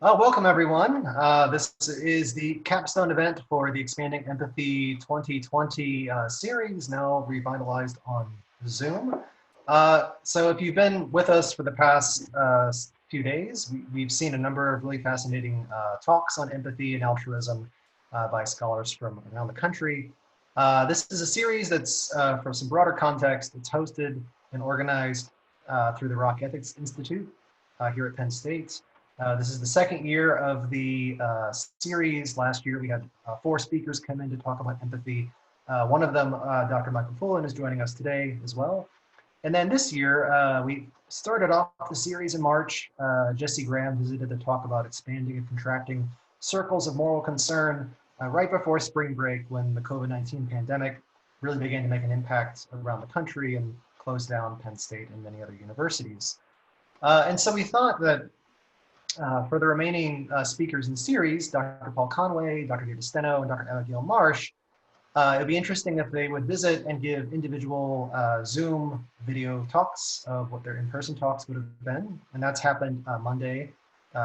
Welcome, everyone. This is the capstone event for the Expanding Empathy 2020 series, now revitalized on Zoom. So if you've been with us for the past few days, we've seen a number of really fascinating talks on empathy and altruism by scholars from around the country. This is a series that's, for some broader context, it's hosted and organized through the Rock Ethics Institute here at Penn State. This is the second year of the series. Last year, we had 4 speakers come in to talk about empathy. One of them, Dr. Michael Fullen, is joining us today as well. And then this year, we started off the series in March. Jesse Graham visited to talk about expanding and contracting circles of moral concern right before spring break, when the COVID-19 pandemic really began to make an impact around the country and closed down Penn State and many other universities. And so we thought that for the remaining speakers in the series, Dr. Paul Conway, Dr. David Steno, and Dr. Abigail Marsh, it would be interesting if they would visit and give individual Zoom video talks of what their in-person talks would have been. And that's happened Monday,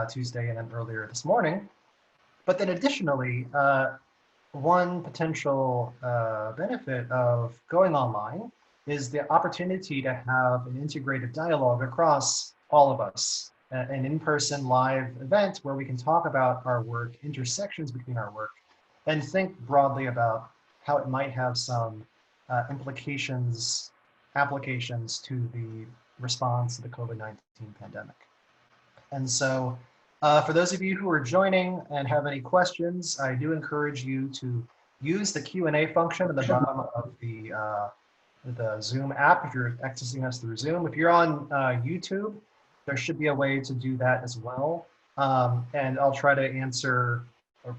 Tuesday, and then earlier this morning. But then additionally, one potential benefit of going online is the opportunity to have an integrated dialogue across all of us. An in-person live event where we can talk about our work, intersections between our work, and think broadly about how it might have some applications to the response to the COVID-19 pandemic. And so for those of you who are joining and have any questions, I do encourage you to use the Q&A function at the bottom of the Zoom app if you're accessing us through Zoom. If you're on YouTube, there should be a way to do that as well. And I'll try to answer, or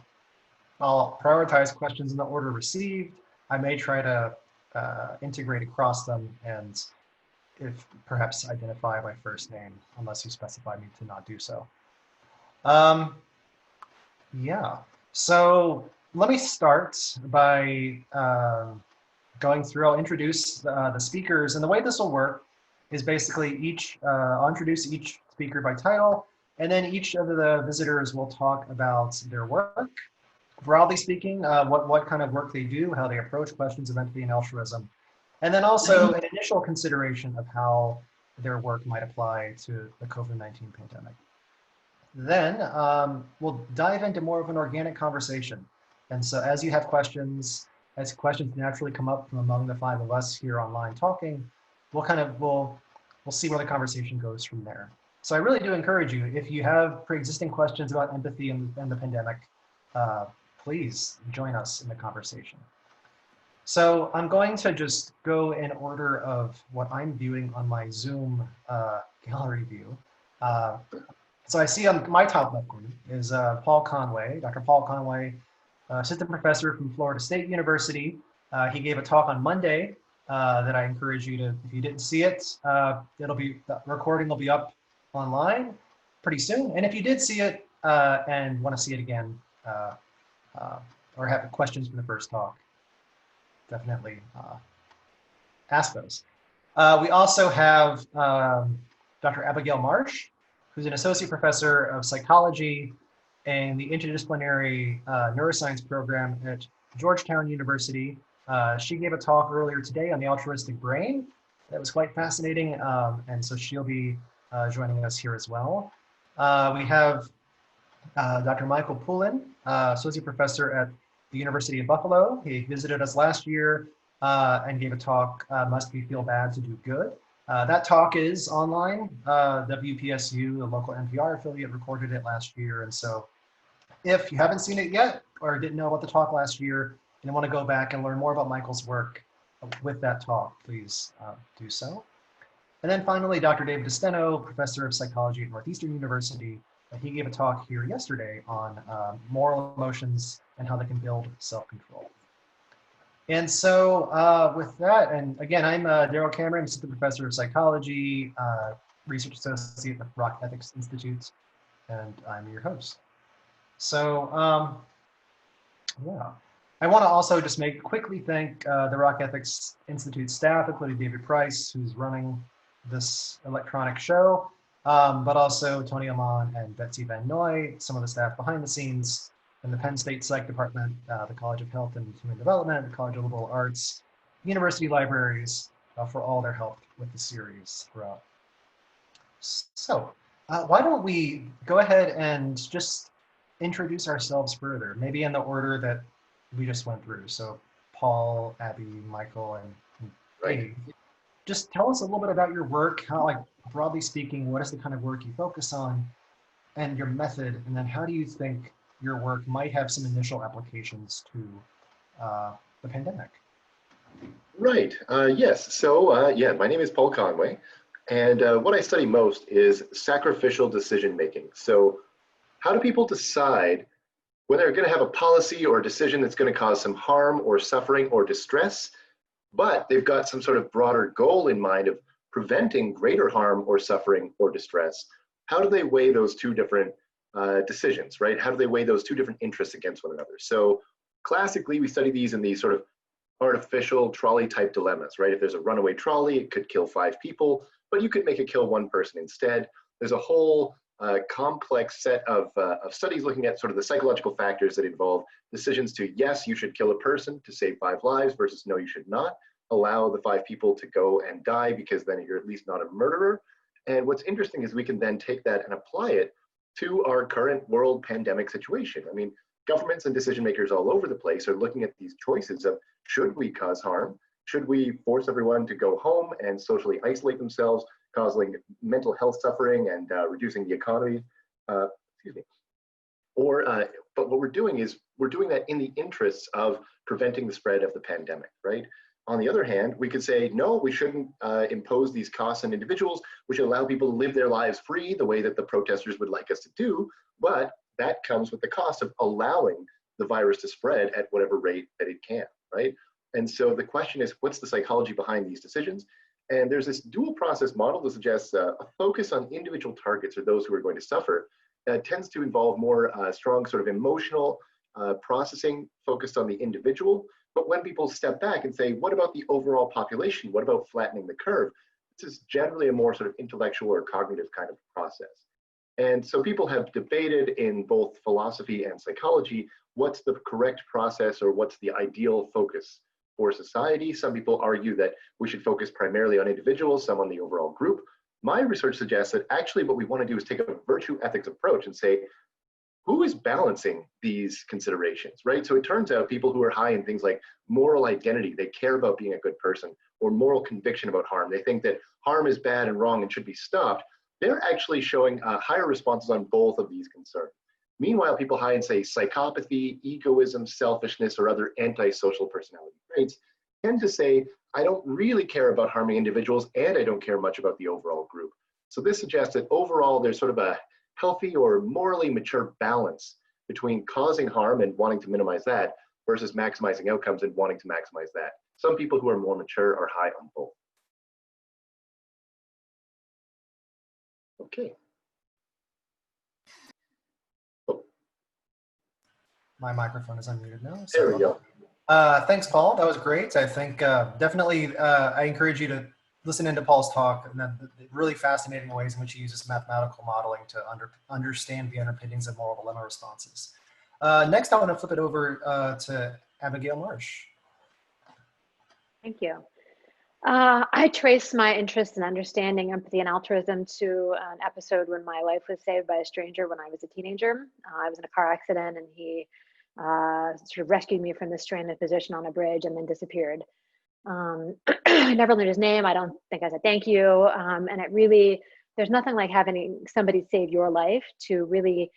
I'll prioritize questions in the order received. I may try to integrate across them and if perhaps identify my first name, unless you specify me to not do so. Yeah, so let me start by going through, I'll introduce the speakers, and the way this will work is basically I'll introduce each speaker by title, and then each of the visitors will talk about their work. Broadly speaking, what kind of work they do, how they approach questions of empathy and altruism, and then also an initial consideration of how their work might apply to the COVID-19 pandemic. Then we'll dive into more of an organic conversation. And so as you have questions, as questions naturally come up from among the 5 of us here online talking, we'll see where the conversation goes from there. So I really do encourage you, if you have pre-existing questions about empathy and the pandemic, please join us in the conversation. So I'm going to just go in order of what I'm viewing on my Zoom gallery view. So I see on my top left corner is Paul Conway, Dr. Paul Conway, assistant professor from Florida State University. He gave a talk on Monday that I encourage you to, if you didn't see it, the recording will be up online pretty soon. And if you did see it and want to see it again, or have questions from the first talk, definitely ask those. We also have Dr. Abigail Marsh, who's an associate professor of psychology in the Interdisciplinary Neuroscience Program at Georgetown University. She gave a talk earlier today on the altruistic brain that was quite fascinating, and so she'll be joining us here as well. We have Dr. Michael Fullen, associate professor at the University of Buffalo. He visited us last year and gave a talk, Must We Feel Bad to Do Good? That talk is online. WPSU, the local NPR affiliate, recorded it last year, and so if you haven't seen it yet or didn't know about the talk last year, and want to go back and learn more about Michael's work with that talk, please do so. And then finally, Dr. David Steno, professor of psychology at Northeastern University. He gave a talk here yesterday on moral emotions and how they can build self-control. And so with that, and again, I'm Daryl Cameron, assistant professor of psychology, research associate at the Rock Ethics Institute, and I'm your host. So yeah. I want to also just quickly thank the Rock Ethics Institute staff, including David Price, who's running this electronic show, but also Tony Amon and Betsy Van Noy, some of the staff behind the scenes in the Penn State Psych Department, the College of Health and Human Development, the College of Liberal Arts, university libraries, for all their help with the series throughout. So why don't we go ahead and just introduce ourselves further, maybe in the order that we just went through. So Paul, Abby, Michael, and Dave. Just tell us a little bit about your work, how, like, broadly speaking, what is the kind of work you focus on and your method, and then how do you think your work might have some initial applications to the pandemic? Right. Yes. So, yeah, my name is Paul Conway, and what I study most is sacrificial decision making. So, how do people decide whether they're going to have a policy or a decision that's going to cause some harm or suffering or distress, but they've got some sort of broader goal in mind of preventing greater harm or suffering or distress? How do they weigh those two different decisions, right? How do they weigh those two different interests against one another? So, classically, we study these in these sort of artificial trolley type dilemmas, right? If there's a runaway trolley, it could kill 5 people, but you could make it kill 1 person instead. There's a whole complex set of studies looking at sort of the psychological factors that involve decisions to, yes, you should kill a person to save 5 lives versus no, you should not. Allow the 5 people to go and die because then you're at least not a murderer. And what's interesting is we can then take that and apply it to our current world pandemic situation. I mean, governments and decision makers all over the place are looking at these choices of, should we cause harm? Should we force everyone to go home and socially isolate themselves, causing mental health suffering and reducing the economy? Excuse me. Or, but what we're doing is we're doing that in the interests of preventing the spread of the pandemic, right? On the other hand, we could say, no, we shouldn't impose these costs on individuals. We should allow people to live their lives free the way that the protesters would like us to do. But that comes with the cost of allowing the virus to spread at whatever rate that it can, right? And so the question is, what's the psychology behind these decisions? And there's this dual process model that suggests a focus on individual targets, or those who are going to suffer, tends to involve more strong sort of emotional processing focused on the individual. But when people step back and say, what about the overall population? What about flattening the curve? This is generally a more sort of intellectual or cognitive kind of process. And so people have debated in both philosophy and psychology, what's the correct process or what's the ideal focus for society. Some people argue that we should focus primarily on individuals, some on the overall group. My research suggests that actually what we want to do is take a virtue ethics approach and say, who is balancing these considerations, right? So it turns out people who are high in things like moral identity, they care about being a good person, or moral conviction about harm. They think that harm is bad and wrong and should be stopped. They're actually showing higher responses on both of these concerns. Meanwhile, people high in, say, psychopathy, egoism, selfishness, or other antisocial personality traits tend to say, I don't really care about harming individuals, and I don't care much about the overall group. So this suggests that overall, there's sort of a healthy or morally mature balance between causing harm and wanting to minimize that versus maximizing outcomes and wanting to maximize that. Some people who are more mature are high on both. Okay. Oh. My microphone is unmuted now. There we go. Thanks, Paul. That was great. I think definitely I encourage you to listen into Paul's talk and the really fascinating ways in which he uses mathematical modeling to understand the underpinnings of moral dilemma responses. Next, I want to flip it over to Abigail Marsh. Thank you. I trace my interest in understanding empathy and altruism to an episode when my life was saved by a stranger when I was a teenager. I was in a car accident and he sort of rescued me from this stranded position on a bridge and then disappeared. I never learned his name. I don't think I said thank you. And it really, there's nothing like having somebody save your life to really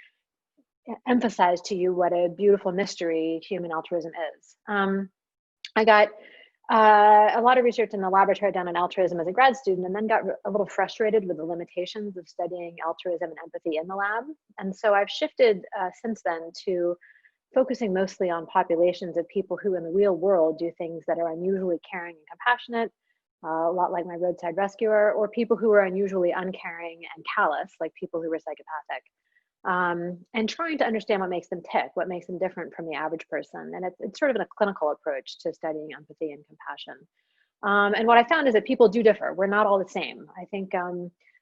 emphasize to you what a beautiful mystery human altruism is. I got a lot of research in the laboratory done on altruism as a grad student, and then got a little frustrated with the limitations of studying altruism and empathy in the lab. And so I've shifted since then to focusing mostly on populations of people who in the real world do things that are unusually caring and compassionate, a lot like my roadside rescuer, or people who are unusually uncaring and callous, like people who are psychopathic. And trying to understand what makes them tick, what makes them different from the average person. And it's sort of a clinical approach to studying empathy and compassion. And what I found is that people do differ. We're not all the same. I think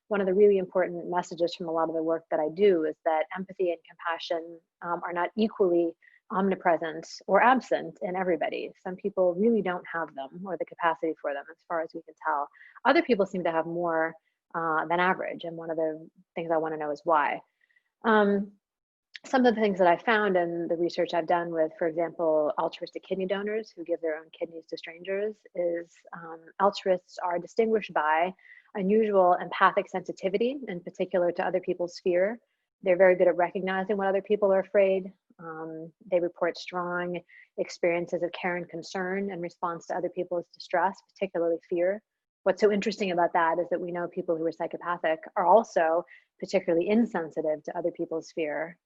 one of the really important messages from a lot of the work that I do is that empathy and compassion are not equally omnipresent or absent in everybody. Some people really don't have them or the capacity for them, as far as we can tell. Other people seem to have more than average, and one of the things I want to know is why. Some of the things that I found in the research I've done with, for example, altruistic kidney donors who give their own kidneys to strangers is altruists are distinguished by unusual empathic sensitivity, in particular to other people's fear. They're very good at recognizing when other people are afraid. They report strong experiences of care and concern in response to other people's distress, particularly fear. What's so interesting about that is that we know people who are psychopathic are also particularly insensitive to other people's fear.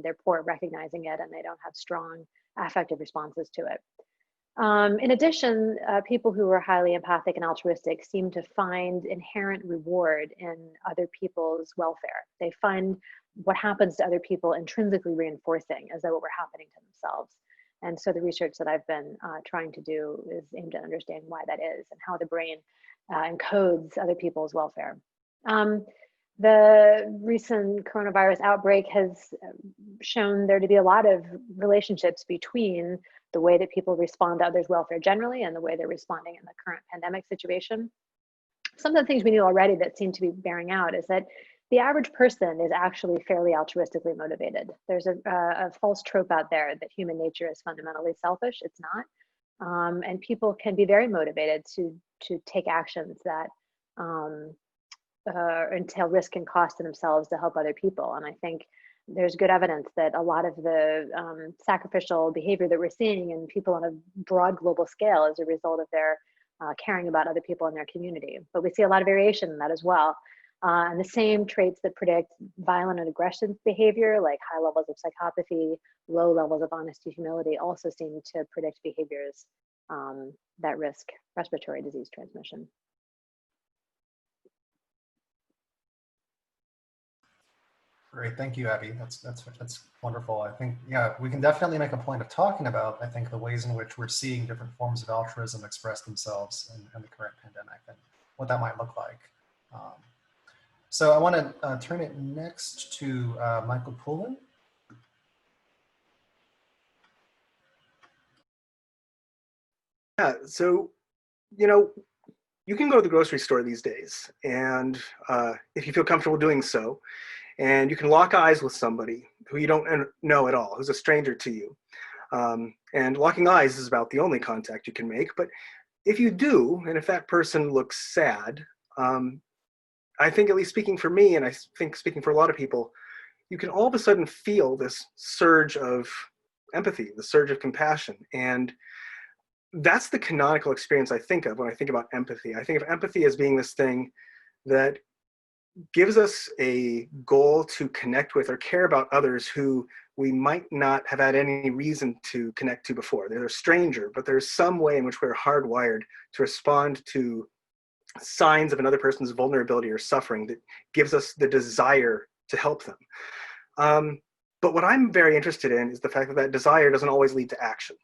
They're poor at recognizing it, and they don't have strong affective responses to it. In addition, people who are highly empathic and altruistic seem to find inherent reward in other people's welfare. They find what happens to other people intrinsically reinforcing as though it were happening to themselves. And so the research that I've been trying to do is aimed at understanding why that is and how the brain encodes other people's welfare. The recent coronavirus outbreak has shown there to be a lot of relationships between the way that people respond to others' welfare generally and the way they're responding in the current pandemic situation. Some of the things we knew already that seem to be bearing out is that the average person is actually fairly altruistically motivated. There's a false trope out there that human nature is fundamentally selfish. It's not. And people can be very motivated to take actions that entail risk and cost to themselves to help other people. And I think there's good evidence that a lot of the sacrificial behavior that we're seeing in people on a broad global scale is a result of their caring about other people in their community. But we see a lot of variation in that as well. And the same traits that predict violent and aggressive behavior, like high levels of psychopathy, low levels of honesty, humility, also seem to predict behaviors that risk respiratory disease transmission. Great, thank you, Abby. That's wonderful. I think, yeah, we can definitely make a point of talking about, I think, the ways in which we're seeing different forms of altruism express themselves in the current pandemic and what that might look like. So I want to turn it next to Michael Poulin. Yeah, so, you can go to the grocery store these days, and if you feel comfortable doing so, and you can lock eyes with somebody who you don't know at all, who's a stranger to you. And locking eyes is about the only contact you can make, but if you do, and if that person looks sad, I think, at least speaking for me, and I think speaking for a lot of people, you can all of a sudden feel this surge of empathy, the surge of compassion. And that's the canonical experience I think of when I think about empathy. I think of empathy as being this thing that gives us a goal to connect with or care about others who we might not have had any reason to connect to before. They're a stranger, but there's some way in which we're hardwired to respond to signs of another person's vulnerability or suffering that gives us the desire to help them. But what I'm very interested in is the fact that that desire doesn't always lead to action,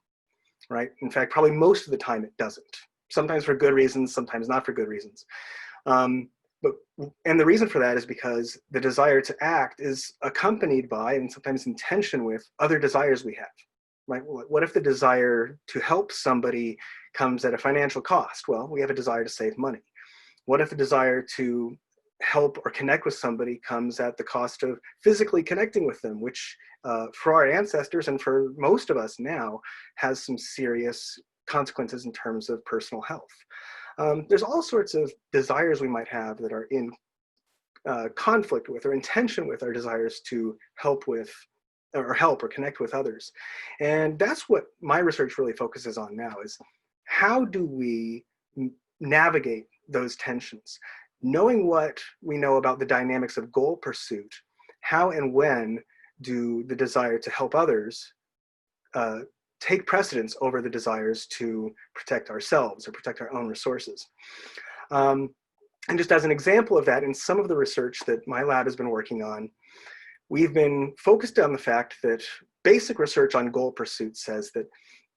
right? In fact, probably most of the time it doesn't. Sometimes for good reasons, sometimes not for good reasons. And the reason for that is because the desire to act is accompanied by, and sometimes in tension with, other desires we have, right? What if the desire to help somebody comes at a financial cost? Well, we have a desire to save money. What if the desire to help or connect with somebody comes at the cost of physically connecting with them, which for our ancestors and for most of us now has some serious consequences in terms of personal health. There's all sorts of desires we might have that are in conflict with or in tension with our desires to help with or help or connect with others. And that's what my research really focuses on now, is how do we navigate those tensions? Knowing what we know about the dynamics of goal pursuit, how and when do the desire to help others take precedence over the desires to protect ourselves or protect our own resources? And just as an example of that, in some of the research that my lab has been working on, we've been focused on the fact that basic research on goal pursuit says that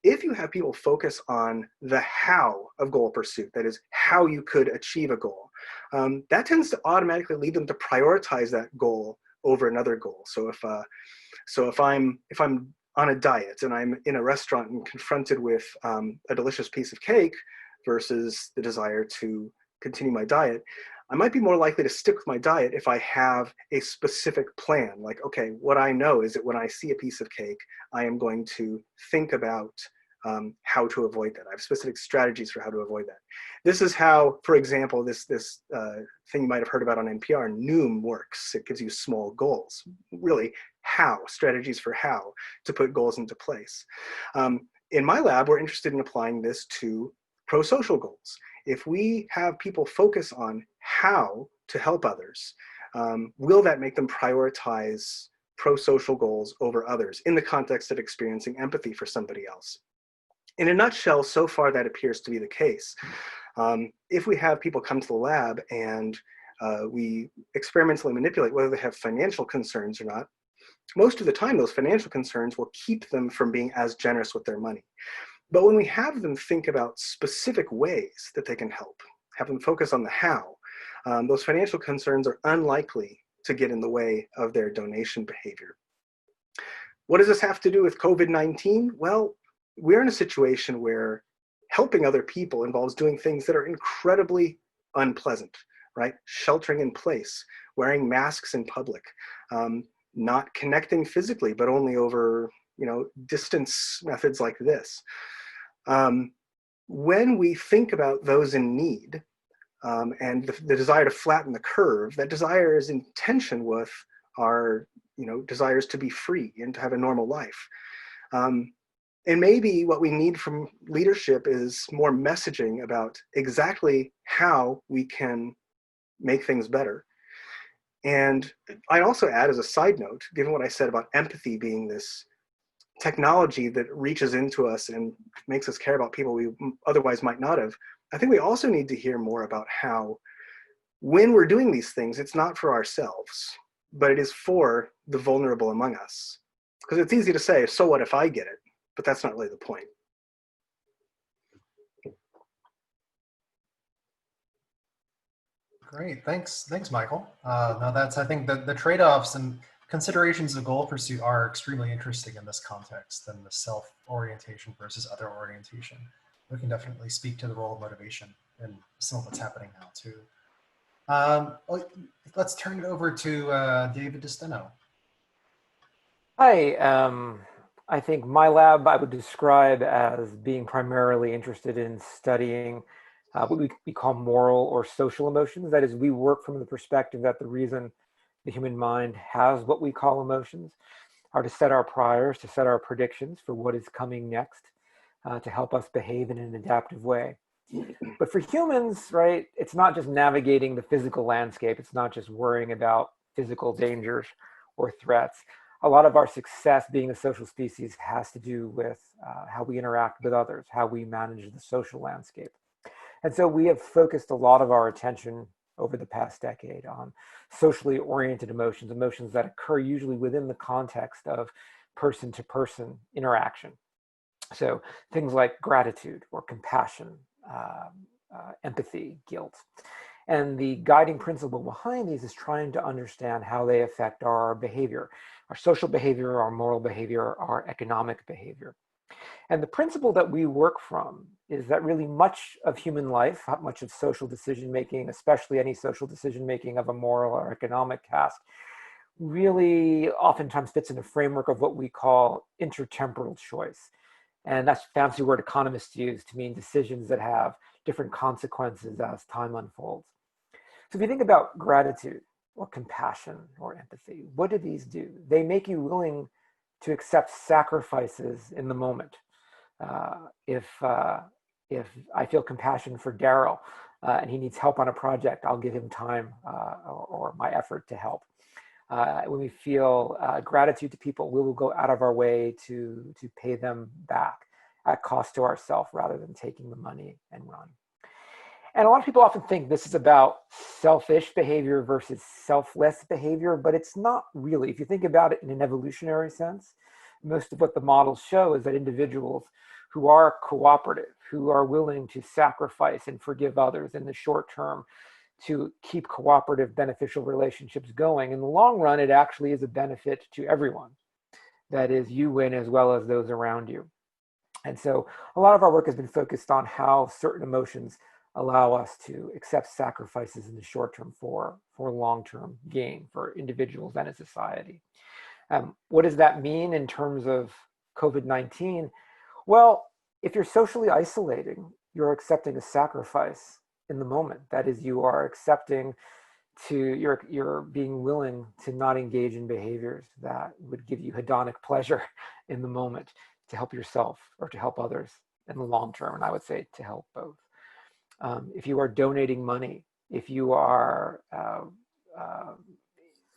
if you have people focus on the how of goal pursuit, that is how you could achieve a goal, that tends to automatically lead them to prioritize that goal over another goal. So if I'm on a diet and I'm in a restaurant and confronted with a delicious piece of cake versus the desire to continue my diet, I might be more likely to stick with my diet if I have a specific plan. Like, okay, what I know is that when I see a piece of cake, I am going to think about how to avoid that. I have specific strategies for how to avoid that. This is how, for example, this thing you might have heard about on NPR, Noom, works. It gives you small goals. Really, strategies for how to put goals into place. In my lab, we're interested in applying this to pro-social goals. If we have people focus on how to help others, will that make them prioritize pro-social goals over others in the context of experiencing empathy for somebody else? In a nutshell, so far that appears to be the case. If we have people come to the lab and we experimentally manipulate whether they have financial concerns or not, most of the time those financial concerns will keep them from being as generous with their money. But when we have them think about specific ways that they can help, have them focus on the how, those financial concerns are unlikely to get in the way of their donation behavior. What does this have to do with COVID-19? Well, we're in a situation where helping other people involves doing things that are incredibly unpleasant, right? Sheltering in place, wearing masks in public, not connecting physically, but only over, distance methods like this. When we think about those in need and the desire to flatten the curve, that desire is in tension with our, desires to be free and to have a normal life. And maybe what we need from leadership is more messaging about exactly how we can make things better. And I'd also add as a side note, given what I said about empathy being this technology that reaches into us and makes us care about people we otherwise might not have, I think we also need to hear more about how when we're doing these things, it's not for ourselves, but it is for the vulnerable among us. Because it's easy to say, so what if I get it? But that's not really the point. Great, thanks, Michael. Now I think the trade-offs and considerations of goal pursuit are extremely interesting in this context than the self-orientation versus other orientation. We can definitely speak to the role of motivation and some of what's happening now too. Let's turn it over to David DeSteno. Hi. I think my lab I would describe as being primarily interested in studying what we call moral or social emotions. That is, we work from the perspective that the reason the human mind has what we call emotions are to set our priors, to set our predictions for what is coming next, to help us behave in an adaptive way. But for humans, right, it's not just navigating the physical landscape. It's not just worrying about physical dangers or threats. A lot of our success being a social species has to do with how we interact with others, how we manage the social landscape. And so we have focused a lot of our attention over the past decade on socially oriented emotions, emotions that occur usually within the context of person-to-person interaction. So things like gratitude or compassion, empathy, guilt. And the guiding principle behind these is trying to understand how they affect our behavior, our social behavior, our moral behavior, our economic behavior. And the principle that we work from is that really much of human life, much of social decision-making, especially any social decision-making of a moral or economic task, really oftentimes fits in a framework of what we call intertemporal choice. And that's a fancy word economists use to mean decisions that have different consequences as time unfolds. So if you think about gratitude or compassion or empathy, what do these do? They make you willing to accept sacrifices in the moment. If I feel compassion for Daryl and he needs help on a project, I'll give him time or my effort to help. When we feel gratitude to people, we will go out of our way to pay them back at cost to ourselves rather than taking the money and run. And a lot of people often think this is about selfish behavior versus selfless behavior, but it's not really. If you think about it in an evolutionary sense, most of what the models show is that individuals who are cooperative, who are willing to sacrifice and forgive others in the short term to keep cooperative, beneficial relationships going. In the long run, it actually is a benefit to everyone. That is, you win as well as those around you. And so a lot of our work has been focused on how certain emotions allow us to accept sacrifices in the short term for long-term gain for individuals and a society. What does that mean in terms of COVID-19? Well, if you're socially isolating, you're accepting a sacrifice in the moment. That is, you are accepting you're being willing to not engage in behaviors that would give you hedonic pleasure in the moment to help yourself or to help others in the long term. And I would say to help both. If you are donating money, if you are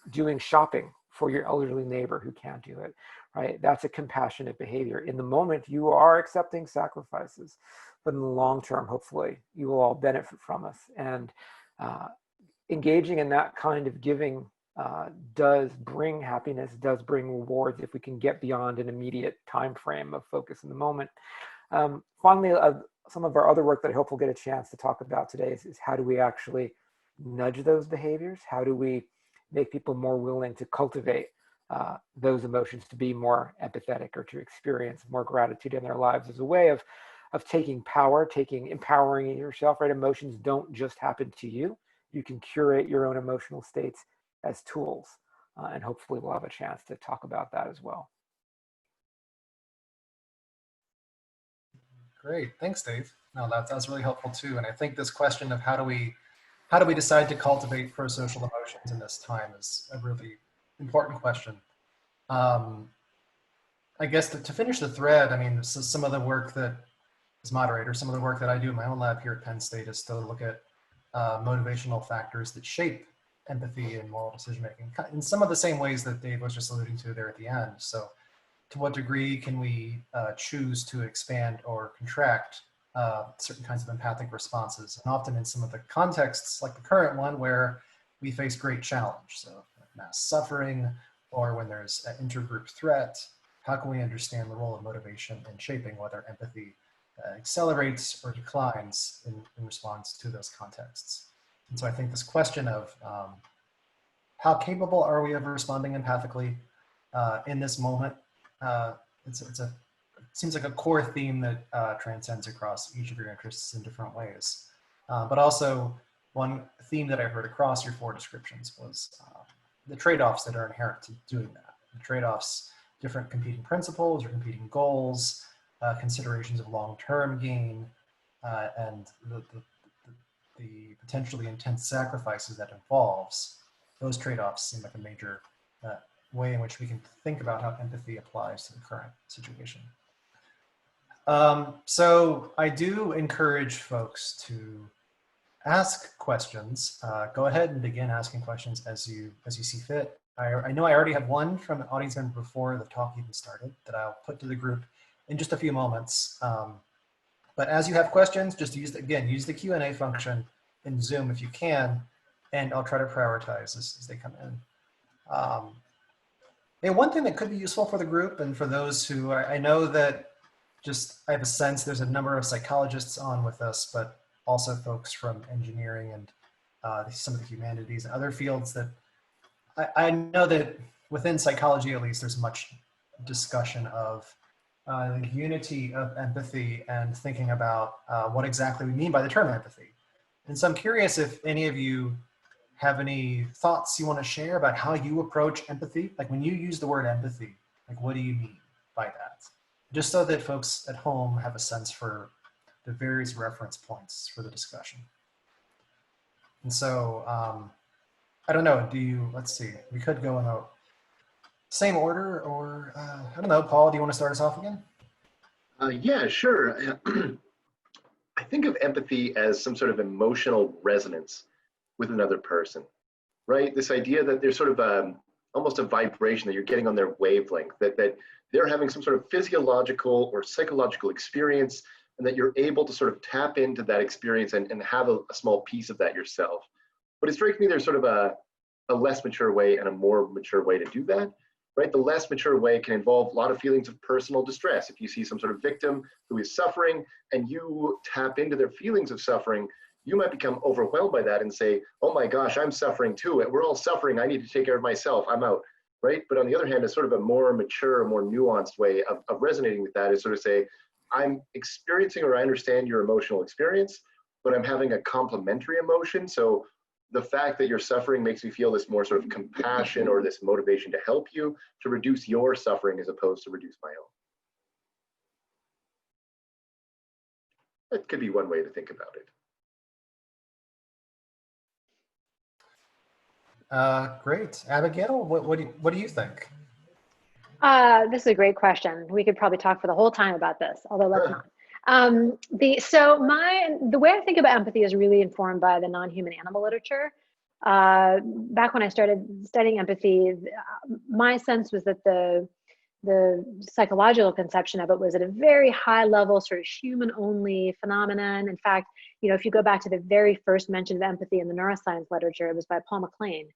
doing shopping for your elderly neighbor who can't do it, right? That's a compassionate behavior. In the moment, you are accepting sacrifices, but in the long term, hopefully, you will all benefit from us. And engaging in that kind of giving does bring happiness, does bring rewards if we can get beyond an immediate time frame of focus in the moment. Finally, some of our other work that I hope we'll get a chance to talk about today is how do we actually nudge those behaviors? How do we make people more willing to cultivate those emotions, to be more empathetic or to experience more gratitude in their lives as a way of taking power, empowering yourself, right? Emotions don't just happen to you. You can curate your own emotional states as tools. And hopefully we'll have a chance to talk about that as well. Great, thanks, Dave. No, that's really helpful too. And I think this question of how do we decide to cultivate pro-social emotions in this time is a really important question. I guess to finish the thread, I mean, so some of the work that as moderator, some of the work that I do in my own lab here at Penn State is to look at motivational factors that shape empathy and moral decision-making in some of the same ways that Dave was just alluding to there at the end. So to what degree can we choose to expand or contract certain kinds of empathic responses? And often in some of the contexts, like the current one, where we face great challenge, so mass suffering, or when there's an intergroup threat, how can we understand the role of motivation in shaping whether empathy accelerates or declines in response to those contexts? And so I think this question of how capable are we of responding empathically in this moment, it seems like a core theme that transcends across each of your interests in different ways. But also one theme that I heard across your 4 descriptions was the trade-offs that are inherent to doing that. The trade-offs, different competing principles or competing goals, considerations of long-term gain, and the potentially intense sacrifices that involves. Those trade-offs seem like a major way in which we can think about how empathy applies to the current situation. So I do encourage folks to ask questions. Go ahead and begin asking questions as you see fit. I know I already have one from an audience member before the talk even started that I'll put to the group in just a few moments. But as you have questions, just use the Q&A function in Zoom if you can, and I'll try to prioritize as they come in. And one thing that could be useful for the group and for those who I know that I have a sense there's a number of psychologists on with us, but also folks from engineering and some of the humanities and other fields that I know that within psychology, at least, there's much discussion of the unity of empathy and thinking about what exactly we mean by the term empathy. And so I'm curious if any of you have any thoughts you want to share about how you approach empathy? Like when you use the word empathy, like what do you mean by that? Just so that folks at home have a sense for the various reference points for the discussion. And so, I don't know, let's see, we could go in the same order or, I don't know, Paul, do you want to start us off again? Yeah, sure. I think of empathy as some sort of emotional resonance with another person, right? This idea that there's sort of almost a vibration that you're getting on their wavelength, that they're having some sort of physiological or psychological experience, and that you're able to sort of tap into that experience and have a small piece of that yourself. But it strikes me there's sort of a less mature way and a more mature way to do that. right? The less mature way can involve a lot of feelings of personal distress. If you see some sort of victim who is suffering and you tap into their feelings of suffering, you might become overwhelmed by that and say, oh my gosh, I'm suffering too. We're all suffering. I need to take care of myself. I'm out, right? But on the other hand, a sort of a more mature, more nuanced way of resonating with that is sort of say, I'm experiencing or I understand your emotional experience, but I'm having a complementary emotion. So the fact that you're suffering makes me feel this more sort of compassion or this motivation to help you to reduce your suffering as opposed to reduce my own. That could be one way to think about it. Great. Abigail, what do you think? This is a great question. We could probably talk for the whole time about this, although let's not. The way I think about empathy is really informed by the non-human animal literature. Back when I started studying empathy, my sense was that the psychological conception of it was at a very high level, sort of human-only phenomenon. In fact, if you go back to the very first mention of empathy in the neuroscience literature, it was by Paul MacLean,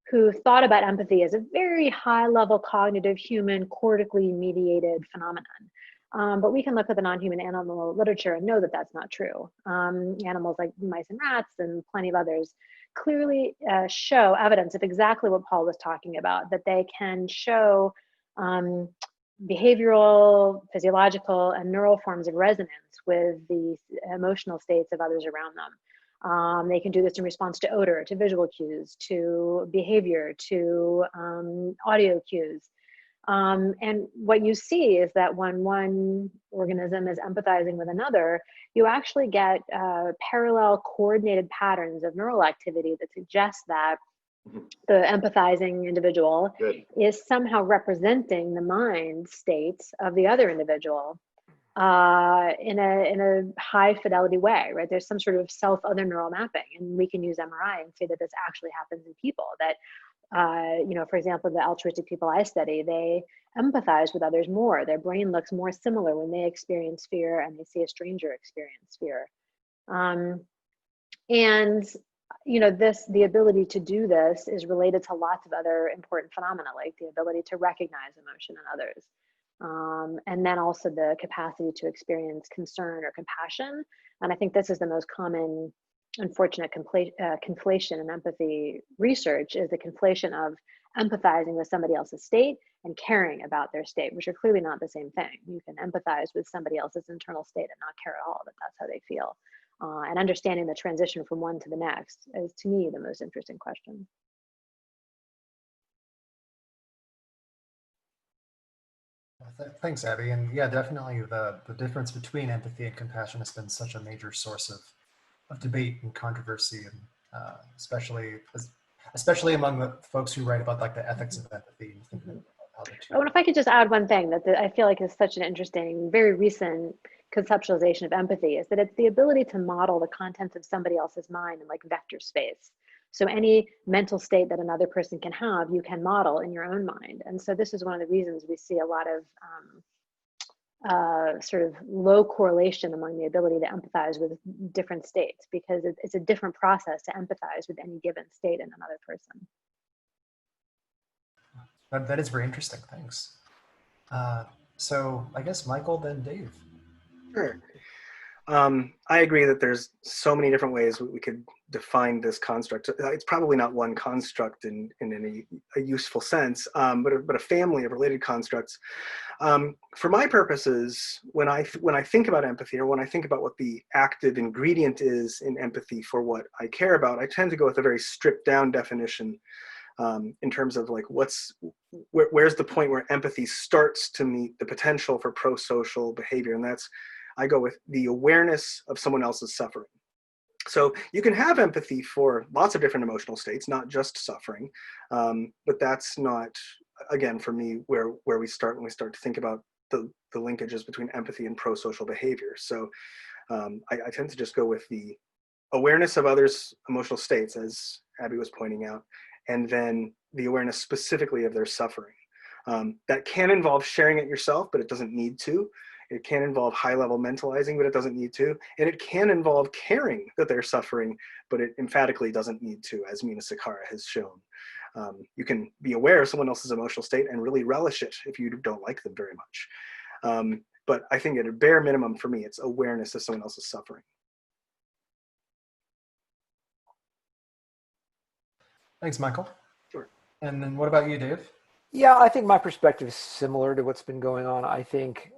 who thought about empathy as a very high-level cognitive, human, cortically mediated phenomenon. But we can look at the non-human animal literature and know that that's not true. Animals like mice and rats and plenty of others clearly show evidence of exactly what Paul was talking about, that they can show behavioral, physiological, and neural forms of resonance with the emotional states of others around them. They can do this in response to odor, to visual cues, to behavior, to audio cues. And what you see is that when one organism is empathizing with another, you actually get parallel coordinated patterns of neural activity that suggest that the empathizing individual is somehow representing the mind states of the other individual in a high fidelity way, right? There's some sort of self-other neural mapping, and we can use MRI and say that this actually happens in people. That for example, the altruistic people I study, they empathize with others more. Their brain looks more similar when they experience fear and they see a stranger experience fear. The ability to do this is related to lots of other important phenomena, like the ability to recognize emotion in others. And then also the capacity to experience concern or compassion. And I think this is the most common unfortunate conflation in empathy research, is the conflation of empathizing with somebody else's state and caring about their state, which are clearly not the same thing. You can empathize with somebody else's internal state and not care at all that that's how they feel. And understanding the transition from one to the next is, to me, the most interesting question. Thanks, Abby. And yeah, definitely the difference between empathy and compassion has been such a major source of debate and controversy, and especially among the folks who write about like the ethics of empathy. And if I could just add one thing that I feel like is such an interesting, very recent conceptualization of empathy, is that it's the ability to model the contents of somebody else's mind in like vector space. So any mental state that another person can have, you can model in your own mind. And so this is one of the reasons we see a lot of sort of low correlation among the ability to empathize with different states, because it's a different process to empathize with any given state in another person. That is very interesting. Thanks. So I guess Michael, then Dave. Sure. I agree that there's so many different ways we could define this construct. It's probably not one construct in a useful sense, but a family of related constructs. For my purposes, when I think about empathy, or when I think about what the active ingredient is in empathy for what I care about, I tend to go with a very stripped down definition in terms of like where's the point where empathy starts to meet the potential for pro-social behavior, and that's, I go with the awareness of someone else's suffering. So you can have empathy for lots of different emotional states, not just suffering, but that's not, again, for me, where we start when we start to think about the linkages between empathy and pro-social behavior. So I tend to just go with the awareness of others' emotional states, as Abby was pointing out, and then the awareness specifically of their suffering. That can involve sharing it yourself, but it doesn't need to. It can involve high-level mentalizing, but it doesn't need to. And it can involve caring that they're suffering, but it emphatically doesn't need to, as Mina Sakara has shown. You can be aware of someone else's emotional state and really relish it if you don't like them very much. But I think at a bare minimum for me, it's awareness of someone else's suffering. Thanks, Michael. Sure. And then what about you, Dave? Yeah, I think my perspective is similar to what's been going on. I think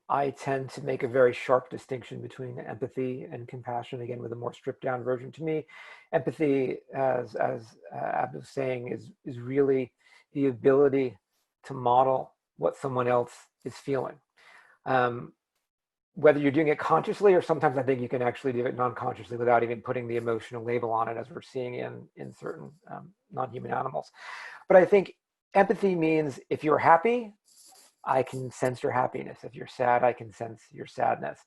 I tend to make a very sharp distinction between empathy and compassion, again, with a more stripped down version. To me, empathy, as Ab was saying, is really the ability to model what someone else is feeling. Whether you're doing it consciously, or sometimes I think you can actually do it non-consciously without even putting the emotional label on it, as we're seeing in certain non-human animals. But I think empathy means if you're happy, I can sense your happiness. If you're sad, I can sense your sadness.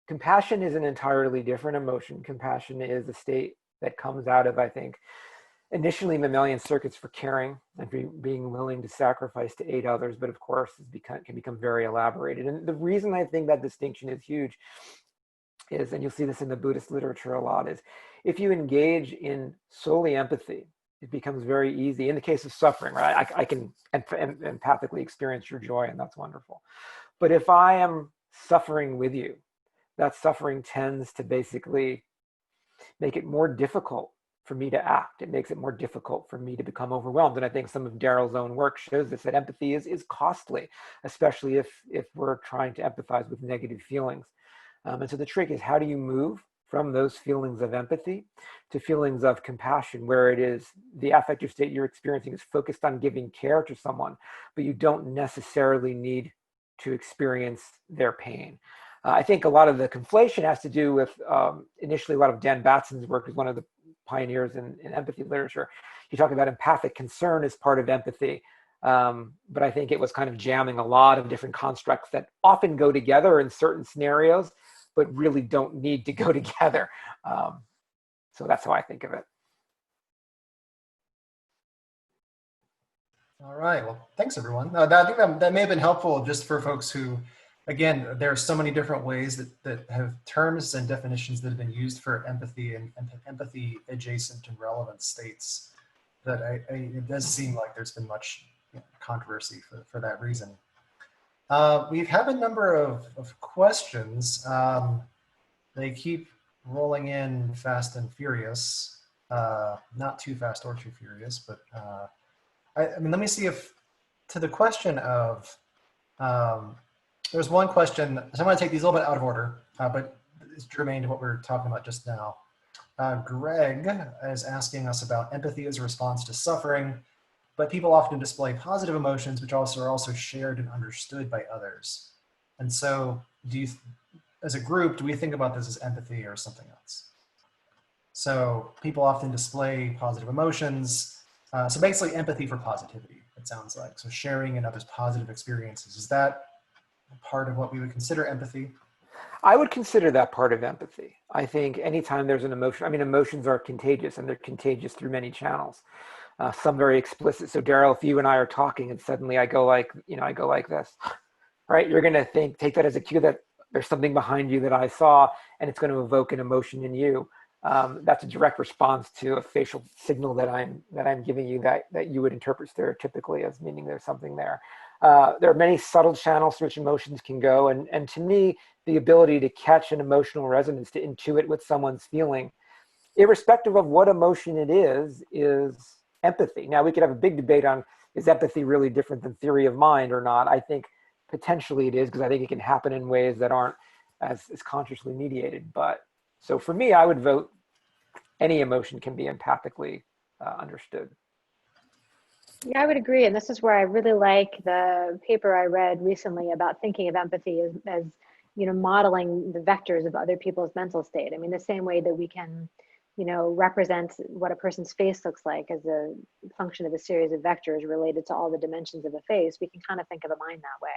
Compassion is an entirely different emotion. Compassion is a state that comes out of, I think, initially mammalian circuits for caring and being willing to sacrifice to aid others, but of course can become very elaborated. And the reason I think that distinction is huge is, and you'll see this in the Buddhist literature a lot, is if you engage in solely empathy, it becomes very easy. In the case of suffering, right? I can empathically experience your joy, and that's wonderful. But if I am suffering with you, that suffering tends to basically make it more difficult for me to act. It makes it more difficult for me to become overwhelmed. And I think some of Daryl's own work shows us that empathy is costly, especially if we're trying to empathize with negative feelings. And so the trick is, how do you move from those feelings of empathy to feelings of compassion, where it is the affective state you're experiencing is focused on giving care to someone, but you don't necessarily need to experience their pain. I think a lot of the conflation has to do with initially a lot of Dan Batson's work, is one of the pioneers in empathy literature. He talked about empathic concern as part of empathy. But I think it was kind of jamming a lot of different constructs that often go together in certain scenarios, but really don't need to go together. So that's how I think of it. All right, well, thanks everyone. I think that may have been helpful just for folks who, again, there are so many different ways that have terms and definitions that have been used for empathy and empathy adjacent and relevant states, that it does seem like there's been much controversy for that reason. We have a number of questions. They keep rolling in fast and furious, not too fast or too furious, but I mean, let me see if, to the question of, there's one question, so I'm going to take these a little bit out of order, but it's germane to what we were talking about just now. Greg is asking us about empathy as a response to suffering, but people often display positive emotions, which are also shared and understood by others. And so as a group, do we think about this as empathy or something else? So people often display positive emotions. So basically empathy for positivity, it sounds like. So sharing in others' positive experiences. Is that part of what we would consider empathy? I would consider that part of empathy. I think anytime there's an emotion, I mean, emotions are contagious, and they're contagious through many channels. Some very explicit. So Daryl, if you and I are talking and suddenly I go like this, right? You're going to take that as a cue that there's something behind you that I saw, and it's going to evoke an emotion in you. That's a direct response to a facial signal that I'm giving you that you would interpret stereotypically as meaning there's something there. There are many subtle channels through which emotions can go, and to me, the ability to catch an emotional resonance, to intuit what someone's feeling, irrespective of what emotion it is empathy. Now, we could have a big debate on, is empathy really different than theory of mind or not? I think potentially it is, because I think it can happen in ways that aren't as consciously mediated. But so for me, I would vote any emotion can be empathically understood. Yeah, I would agree. And this is where I really like the paper I read recently about thinking of empathy as modeling the vectors of other people's mental state. I mean, the same way that we can, represent what a person's face looks like as a function of a series of vectors related to all the dimensions of a face, we can kind of think of a mind that way.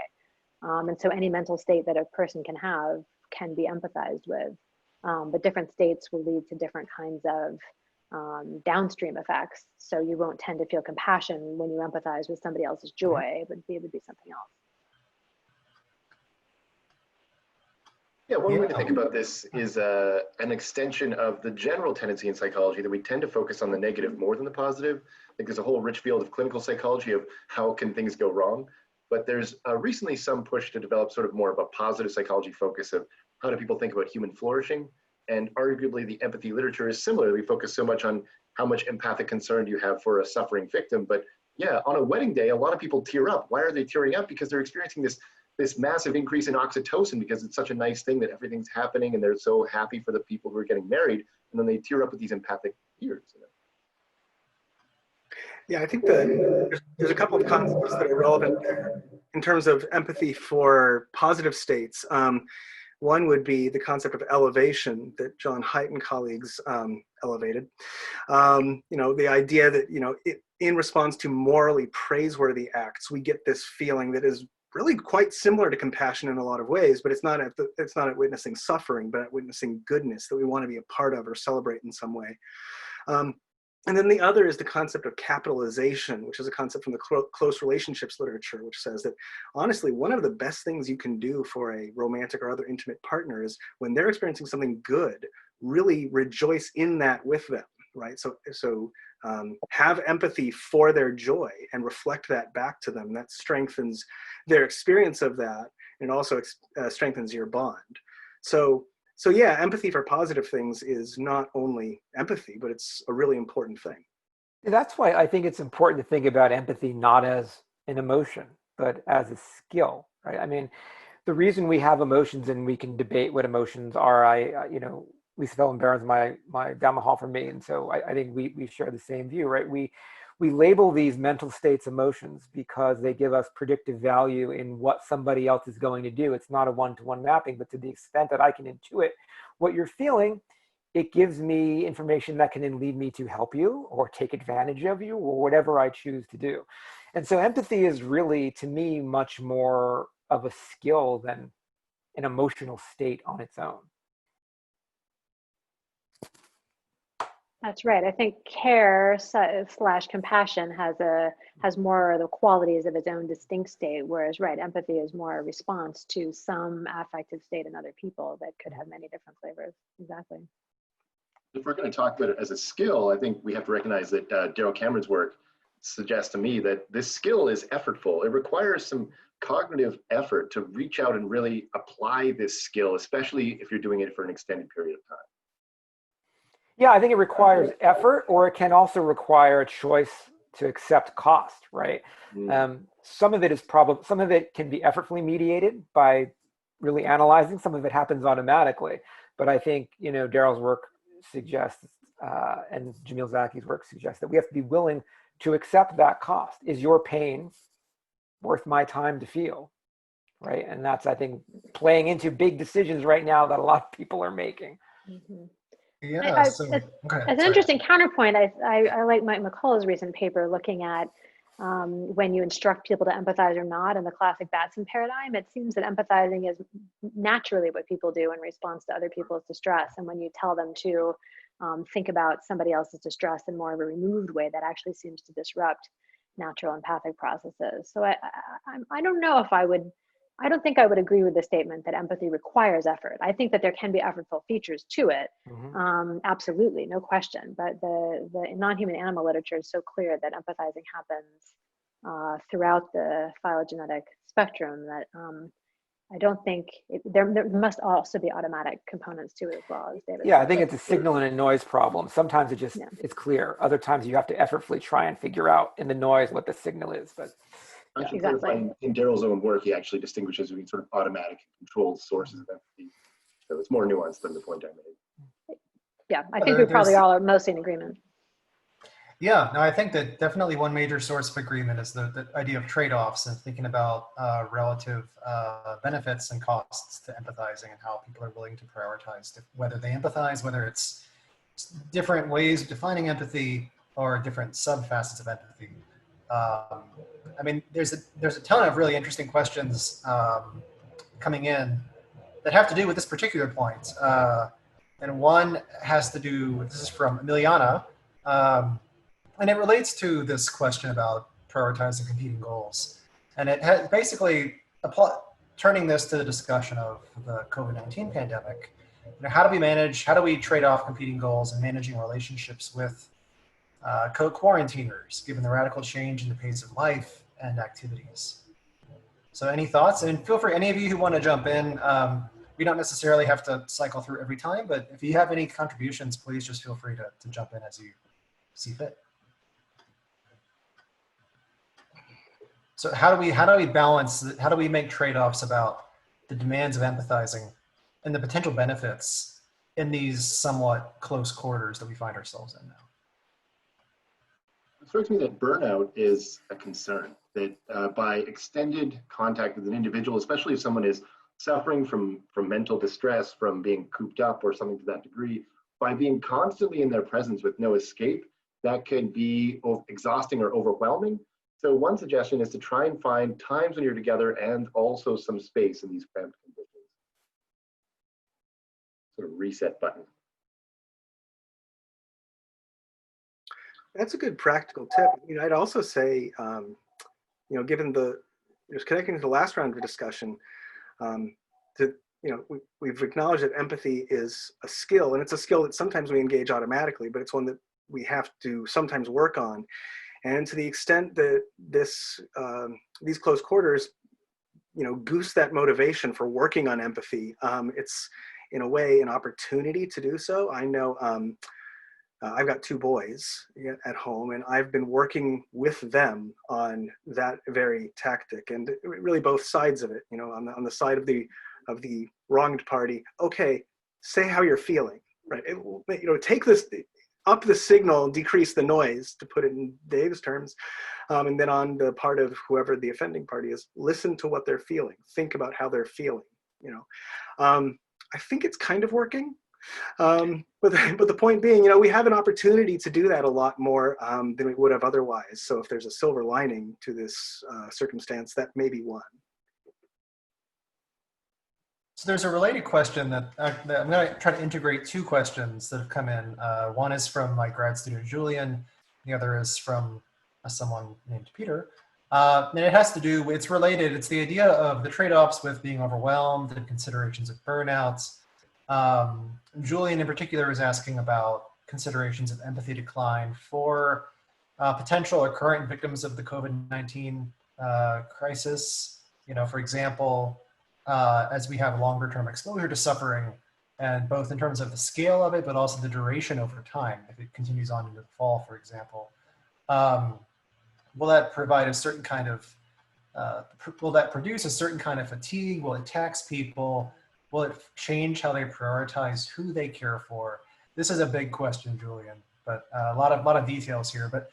And so any mental state that a person can have can be empathized with. But different states will lead to different kinds of downstream effects. So you won't tend to feel compassion when you empathize with somebody else's joy, but it would be something else. Yeah, one way to Yeah. think about this is an extension of the general tendency in psychology that we tend to focus on the negative more than the positive. Like there's a whole rich field of clinical psychology of how can things go wrong. But there's recently some push to develop sort of more of a positive psychology focus of how do people think about human flourishing. And arguably the empathy literature is similar. We focus so much on how much empathic concern you have for a suffering victim. But yeah, on a wedding day, a lot of people tear up. Why are they tearing up? Because they're experiencing this massive increase in oxytocin because it's such a nice thing that everything's happening and they're so happy for the people who are getting married, and then they tear up with these empathic tears. Yeah, I think that there's a couple of concepts that are relevant there in terms of empathy for positive states. One would be the concept of elevation that John Haidt and colleagues elevated. The idea that, in response to morally praiseworthy acts, we get this feeling that is really quite similar to compassion in a lot of ways, but it's not at witnessing suffering, but at witnessing goodness that we want to be a part of or celebrate in some way. And then the other is the concept of capitalization, which is a concept from the close relationships literature, which says that honestly, one of the best things you can do for a romantic or other intimate partner is when they're experiencing something good, really rejoice in that with them, right? So have empathy for their joy and reflect that back to them. That strengthens their experience of that, and also strengthens your bond. So yeah, empathy for positive things is not only empathy, but it's a really important thing. That's why I think it's important to think about empathy not as an emotion, but as a skill, right? I mean, the reason we have emotions and we can debate what emotions are, Lisa Feldman Barron's my down the hall from me, and so I think we share the same view, right? We label these mental states emotions because they give us predictive value in what somebody else is going to do. It's not a one-to-one mapping, but to the extent that I can intuit what you're feeling, it gives me information that can then lead me to help you or take advantage of you or whatever I choose to do. And so empathy is really, to me, much more of a skill than an emotional state on its own. That's right. I think care / compassion has more of the qualities of its own distinct state, whereas empathy is more a response to some affective state in other people that could have many different flavors. Exactly. If we're going to talk about it as a skill, I think we have to recognize that Daryl Cameron's work suggests to me that this skill is effortful. It requires some cognitive effort to reach out and really apply this skill, especially if you're doing it for an extended period of time. Yeah, I think it requires effort, or it can also require a choice to accept cost, right? Some of it can be effortfully mediated by really analyzing. Some of it happens automatically. But I think, Daryl's work suggests, and Jamil Zaki's work suggests that we have to be willing to accept that cost. Is your pain worth my time to feel, right? And that's, I think, playing into big decisions right now that a lot of people are making. Mm-hmm. Yeah. As an interesting counterpoint, I like Mike McCullough's recent paper looking at when you instruct people to empathize or not in the classic Batson paradigm. It seems that empathizing is naturally what people do in response to other people's distress. And when you tell them to think about somebody else's distress in more of a removed way, that actually seems to disrupt natural empathic processes. So I don't know if I don't think I would agree with the statement that empathy requires effort. I think that there can be effortful features to it. Mm-hmm. Absolutely, no question. But the non-human animal literature is so clear that empathizing happens throughout the phylogenetic spectrum that I don't think there must also be automatic components to it as well, as David Yeah, said. I think it's a signal and a noise problem. Sometimes it's clear. Other times you have to effortfully try and figure out in the noise what the signal is. But I should clarify, in Daryl's own work, he actually distinguishes between sort of automatic and controlled sources of empathy. So it's more nuanced than the point I made. Yeah, I think we probably all are mostly in agreement. Yeah, no, I think that definitely one major source of agreement is the idea of trade-offs and thinking about relative benefits and costs to empathizing and how people are willing to prioritize whether they empathize, whether it's different ways of defining empathy or different sub-facets of empathy. I mean, there's a ton of really interesting questions coming in that have to do with this particular point. And one has to do, this is from Emiliana, and it relates to this question about prioritizing competing goals. And it basically turning this to the discussion of the COVID-19 pandemic, how do we trade off competing goals and managing relationships with co-quarantiners, given the radical change in the pace of life and activities? So any thoughts? And feel free, any of you who want to jump in, we don't necessarily have to cycle through every time, but if you have any contributions, please just feel free to jump in as you see fit. So how do we balance, how do we make trade-offs about the demands of empathizing and the potential benefits in these somewhat close quarters that we find ourselves in now? It strikes me that burnout is a concern, that by extended contact with an individual, especially if someone is suffering from mental distress, from being cooped up or something to that degree, by being constantly in their presence with no escape, that can be exhausting or overwhelming. So one suggestion is to try and find times when you're together and also some space in these cramped conditions. Sort of reset button. That's a good practical tip. I'd also say, given just connecting to the last round of discussion, that we've acknowledged that empathy is a skill, and it's a skill that sometimes we engage automatically, but it's one that we have to sometimes work on. And to the extent that these close quarters, boost that motivation for working on empathy, it's in a way an opportunity to do so. I know I've got 2 boys at home, and I've been working with them on that very tactic, and really both sides of it. On the side of the wronged party, okay, say how you're feeling, right? Take this, up the signal, decrease the noise, to put it in Dave's terms. And then on the part of whoever the offending party is, listen to what they're feeling. Think about how they're feeling. I think it's kind of working. But the point being, we have an opportunity to do that a lot more than we would have otherwise. So if there's a silver lining to this circumstance, that may be one. So there's a related question that I'm going to try to integrate 2 questions that have come in. One is from my grad student, Julian. The other is from someone named Peter. And it has to do, it's related. It's the idea of the trade-offs with being overwhelmed and considerations of burnout. Julian in particular is asking about considerations of empathy decline for potential or current victims of the COVID-19 crisis. For example, as we have longer term exposure to suffering, and both in terms of the scale of it, but also the duration over time, if it continues on into the fall, for example, will that provide a certain kind of, will that produce a certain kind of fatigue? Will it tax people? Will it change how they prioritize who they care for? This is a big question, Julian, but a lot of details here, but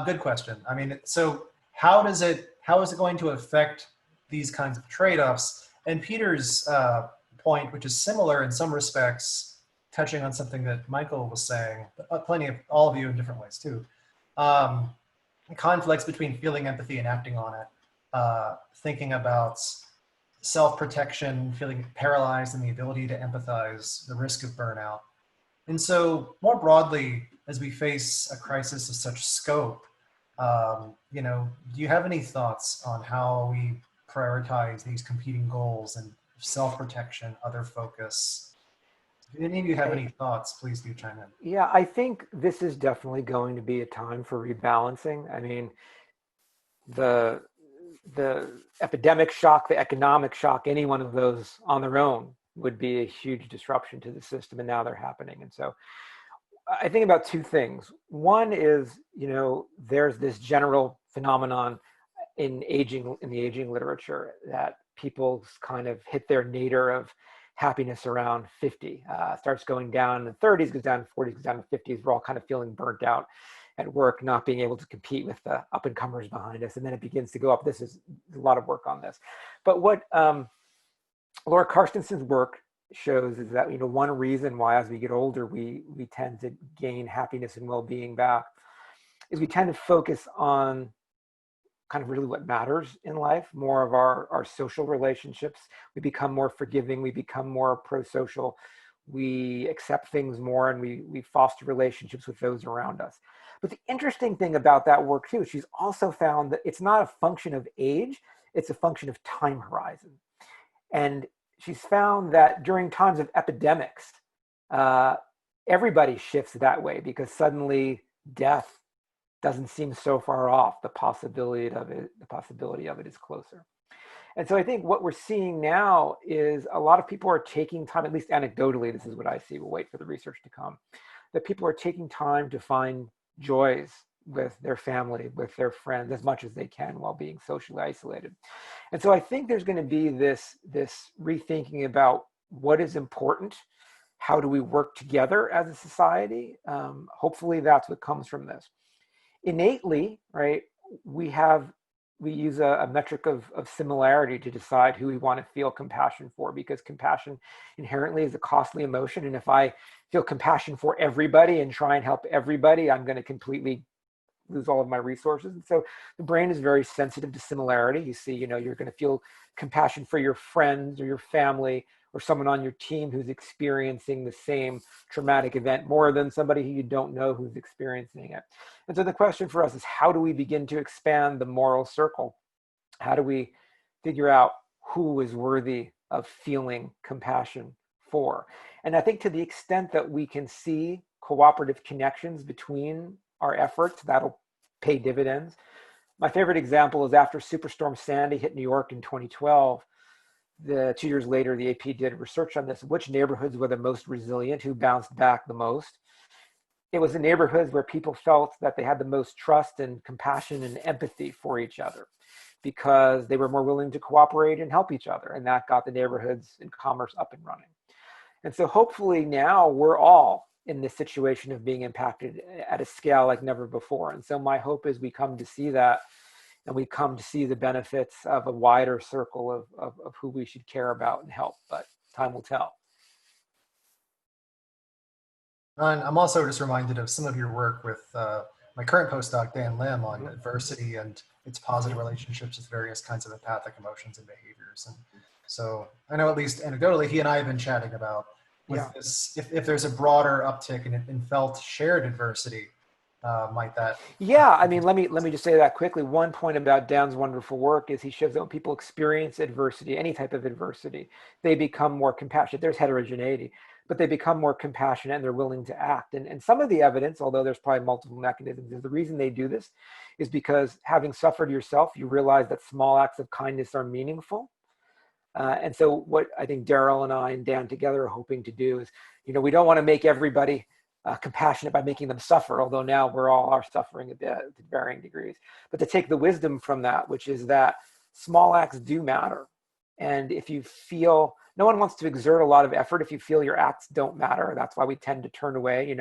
good question. I mean, so how is it going to affect these kinds of trade-offs? And Peter's point, which is similar in some respects, touching on something that Michael was saying, plenty of all of you in different ways too. Conflicts between feeling empathy and acting on it, thinking about self-protection, feeling paralyzed in the ability to empathize, the risk of burnout. And so more broadly, as we face a crisis of such scope, do you have any thoughts on how we prioritize these competing goals and self-protection, other focus? If any of you have any thoughts, please do chime in. Yeah, I think this is definitely going to be a time for rebalancing. I mean, the epidemic shock, the economic shock, any one of those on their own would be a huge disruption to the system, and now they're happening. And so I think about 2 things. One is, there's this general phenomenon in the aging literature that people kind of hit their nadir of happiness around 50. Starts going down in the 30s, goes down to 40s, goes down to 50s. We're all kind of feeling burnt out at work, not being able to compete with the up and comers behind us. And then it begins to go up. This is a lot of work on this. But what Laura Carstenson's work shows is that, one reason why as we get older, we tend to gain happiness and well-being back is we tend to focus on kind of really what matters in life, more of our social relationships. We become more forgiving, we become more pro-social, we accept things more, and we foster relationships with those around us. But the interesting thing about that work too, she's also found that it's not a function of age, it's a function of time horizon. And she's found that during times of epidemics, everybody shifts that way because suddenly death doesn't seem so far off. The possibility of it is closer. And so I think what we're seeing now is a lot of people are taking time, at least anecdotally, this is what I see, we'll wait for the research to come, that people are taking time to find joys with their family, with their friends, as much as they can while being socially isolated. And so I think there's going to be this rethinking about what is important. How do we work together as a society? Hopefully that's what comes from this. Innately, right, we use a metric of similarity to decide who we want to feel compassion for, because compassion inherently is a costly emotion. And if I feel compassion for everybody and try and help everybody, I'm going to completely lose all of my resources. And so the brain is very sensitive to similarity. You see, you're going to feel compassion for your friends or your family or someone on your team who's experiencing the same traumatic event more than somebody who you don't know who's experiencing it. And so the question for us is, how do we begin to expand the moral circle? How do we figure out who is worthy of feeling compassion for? And I think to the extent that we can see cooperative connections between our efforts, that'll pay dividends. My favorite example is after Superstorm Sandy hit New York in 2012, 2 years later, the AP did research on this. Which neighborhoods were the most resilient? Who bounced back the most? It was the neighborhoods where people felt that they had the most trust and compassion and empathy for each other, because they were more willing to cooperate and help each other. And that got the neighborhoods and commerce up and running. And so hopefully now we're all in this situation of being impacted at a scale like never before. And so my hope is we come to see that, and we come to see the benefits of a wider circle of who we should care about and help, but time will tell. And I'm also just reminded of some of your work with my current postdoc, Dan Lim, on adversity and its positive relationships with various kinds of empathic emotions and behaviors. And so I know, at least anecdotally, he and I have been chatting about with this, if there's a broader uptick in felt shared adversity, might that? Yeah, I mean, let me just say that quickly. One point about Dan's wonderful work is he shows that when people experience adversity, any type of adversity, they become more compassionate. There's heterogeneity, but they become more compassionate and they're willing to act. And some of the evidence, although there's probably multiple mechanisms, is the reason they do this is because, having suffered yourself, you realize that small acts of kindness are meaningful. And so what I think Daryl and I and Dan together are hoping to do is, we don't want to make everybody compassionate by making them suffer, although now we're all are suffering a bit to varying degrees, but to take the wisdom from that, which is that small acts do matter. And if you feel, no one wants to exert a lot of effort if you feel your acts don't matter. That's why we tend to turn away.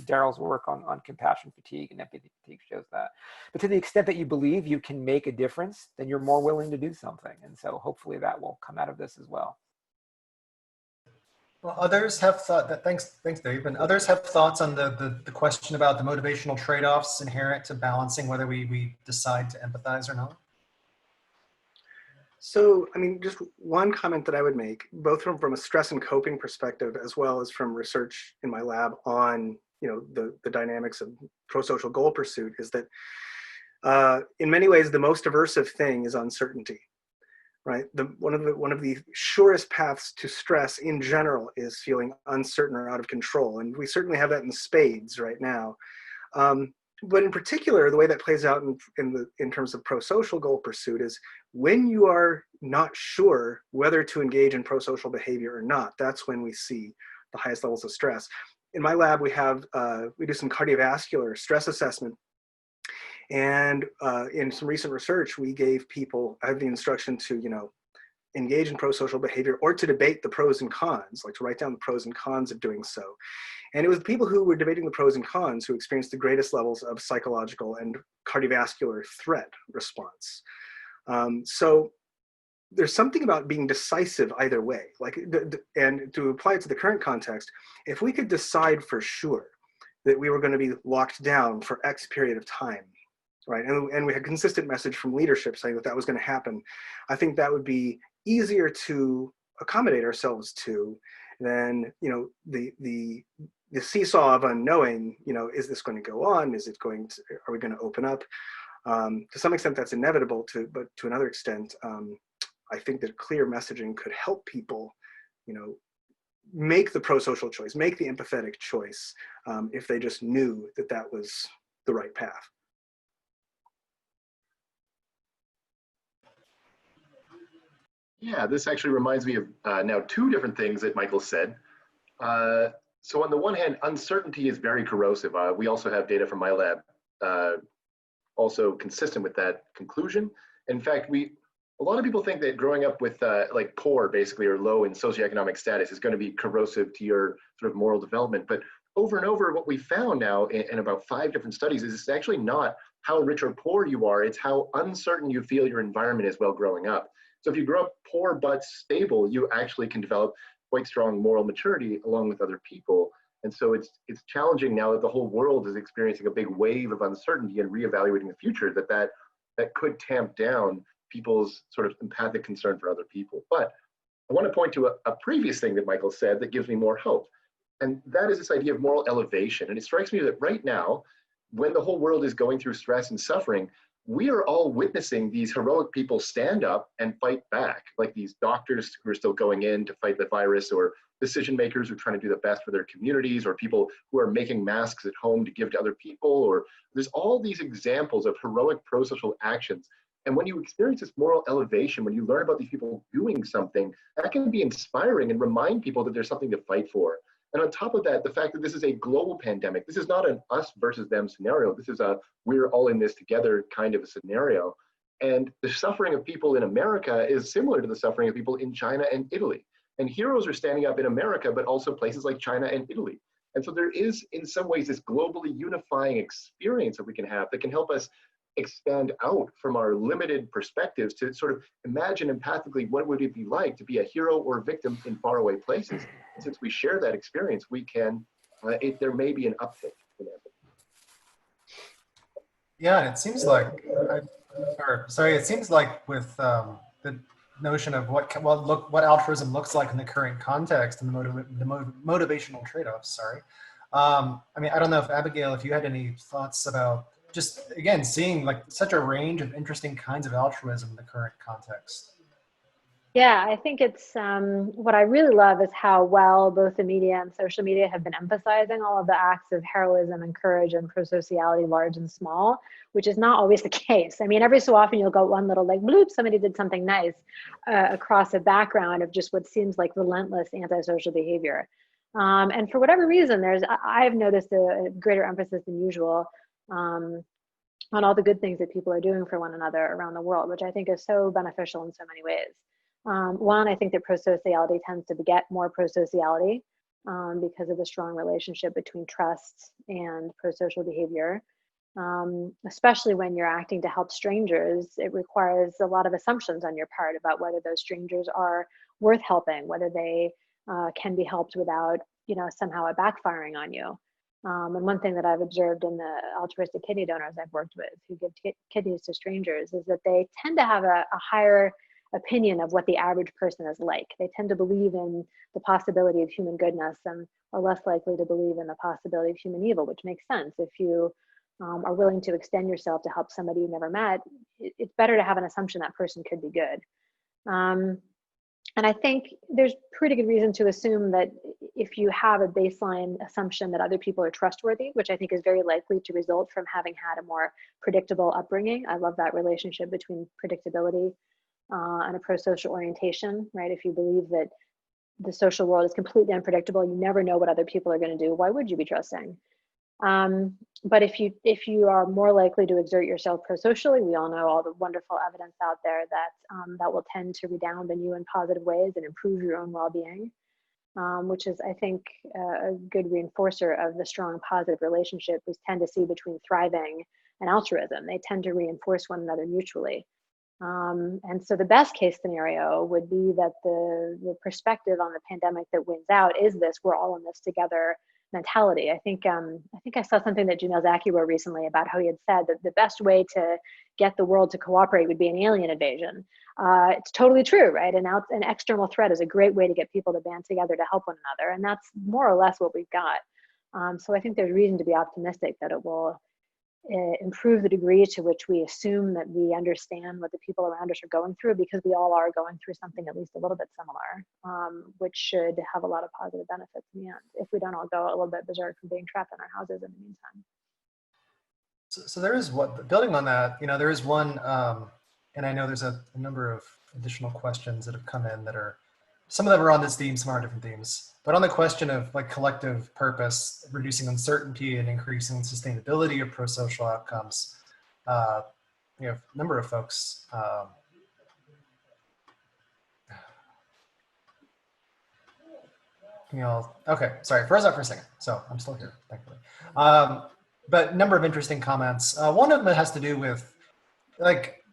Daryl's work on compassion fatigue and empathy fatigue shows that. But to the extent that you believe you can make a difference, then you're more willing to do something. And so hopefully that will come out of this as well. Well, others have thought that, thanks Dave, and others have thoughts on the question about the motivational trade-offs inherent to balancing whether we decide to empathize or not. So, I mean, just one comment that I would make, both from a stress and coping perspective, as well as from research in my lab on, the dynamics of pro-social goal pursuit, is that in many ways, the most aversive thing is uncertainty, right? One of the surest paths to stress in general is feeling uncertain or out of control. And we certainly have that in spades right now. But in particular, the way that plays out in terms of pro-social goal pursuit is when you are not sure whether to engage in pro-social behavior or not, that's when we see the highest levels of stress. In my lab, we do some cardiovascular stress assessment. And in some recent research, we gave people, I have the instruction to, engage in pro-social behavior or to debate the pros and cons, like to write down the pros and cons of doing so. And it was the people who were debating the pros and cons who experienced the greatest levels of psychological and cardiovascular threat response. So there's something about being decisive either way. And to apply it to the current context, if we could decide for sure that we were going to be locked down for X period of time, right, and we had consistent message from leadership saying that was going to happen, I think that would be easier to accommodate ourselves to than the seesaw of unknowing. Is this going to go on? Are we going to open up? To some extent that's inevitable, but to another extent I think that clear messaging could help people, make the pro-social choice, make the empathetic choice, if they just knew that that was the right path. Yeah, this actually reminds me of now two different things that Michael said. So on the one hand, uncertainty is very corrosive. We also have data from my lab also consistent with that conclusion. In fact, a lot of people think that growing up with like poor, basically, or low in socioeconomic status is going to be corrosive to your sort of moral development. But over and over, what we found now in about 5 different studies is it's actually not how rich or poor you are, it's how uncertain you feel your environment is while growing up. So if you grow up poor but stable, you actually can develop quite strong moral maturity along with other people. And so it's challenging now that the whole world is experiencing a big wave of uncertainty and reevaluating the future that could tamp down people's sort of empathic concern for other people. But I want to point to a previous thing that Michael said that gives me more hope. And that is this idea of moral elevation. And it strikes me that right now, when the whole world is going through stress and suffering, we are all witnessing these heroic people stand up and fight back, like these doctors who are still going in to fight the virus, or decision makers who are trying to do the best for their communities, or people who are making masks at home to give to other people, or there's all these examples of heroic pro-social actions. And when you experience this moral elevation, when you learn about these people doing something, that can be inspiring and remind people that there's something to fight for. And on top of that, the fact that this is a global pandemic, this is not an us versus them scenario. This is a we're all in this together kind of a scenario. And the suffering of people in America is similar to the suffering of people in China and Italy. And heroes are standing up in America, but also places like China and Italy. And so there is, in some ways, this globally unifying experience that we can have that can help us expand out from our limited perspectives to sort of imagine empathically what would it be like to be a hero or a victim in faraway places. And since we share that experience, we can, there may be an uptick in empathy. Yeah, it seems like, it seems like with the notion of what altruism looks like in the current context and the motivational trade-offs. I mean, I don't know if Abigail, if you had any thoughts about just, again, seeing like such a range of interesting kinds of altruism in the current context. Yeah, I think it's what I really love is how well both the media and social media have been emphasizing all of the acts of heroism and courage and pro-sociality, large and small, which is not always the case. I mean, every so often you'll go one little like bloop, somebody did something nice across a background of just what seems like relentless antisocial behavior. And for whatever reason, I've noticed a greater emphasis than usual on all the good things that people are doing for one another around the world, which I think is so beneficial in so many ways. One, I think that pro-sociality tends to beget more pro-sociality because of the strong relationship between trust and pro-social behavior. Especially when you're acting to help strangers, it requires a lot of assumptions on your part about whether those strangers are worth helping, whether they can be helped without, somehow it backfiring on you. And one thing that I've observed in the altruistic kidney donors I've worked with who give kidneys to strangers is that they tend to have a higher opinion of what the average person is like. They tend to believe in the possibility of human goodness and are less likely to believe in the possibility of human evil, which makes sense. If you are willing to extend yourself to help somebody you never met, it's better to have an assumption that person could be good. And I think there's pretty good reason to assume that if you have a baseline assumption that other people are trustworthy, which I think is very likely to result from having had a more predictable upbringing. I love that relationship between predictability and a pro-social orientation, right? If you believe that the social world is completely unpredictable, you never know what other people are going to do, why would you be trusting? But if you are more likely to exert yourself pro-socially, we all know all the wonderful evidence out there that that will tend to redound in you in positive ways and improve your own well-being, which is, I think, a good reinforcer of the strong positive relationship we tend to see between thriving and altruism. They tend to reinforce one another mutually. And so the best case scenario would be that the perspective on the pandemic that wins out is this, we're all in this together mentality. I think I saw something that Jamil Zaki wrote recently about how he had said that the best way to get the world to cooperate would be an alien invasion. It's totally true, right? An external threat is a great way to get people to band together to help one another. And that's more or less what we've got. So I think there's reason to be optimistic that it will improve the degree to which we assume that we understand what the people around us are going through, because we all are going through something at least a little bit similar, which should have a lot of positive benefits in the end, if we don't all go a little bit berserk from being trapped in our houses in the meantime. So there is what, building on that, there is one, and I know there's a number of additional questions that have come in that are, some of them are on this theme, some are different themes, but on the question of like collective purpose, reducing uncertainty and increasing sustainability of pro-social outcomes, a number of folks, okay, sorry, froze up for a second. So I'm still here, thankfully. But a number of interesting comments. One of them has to do with like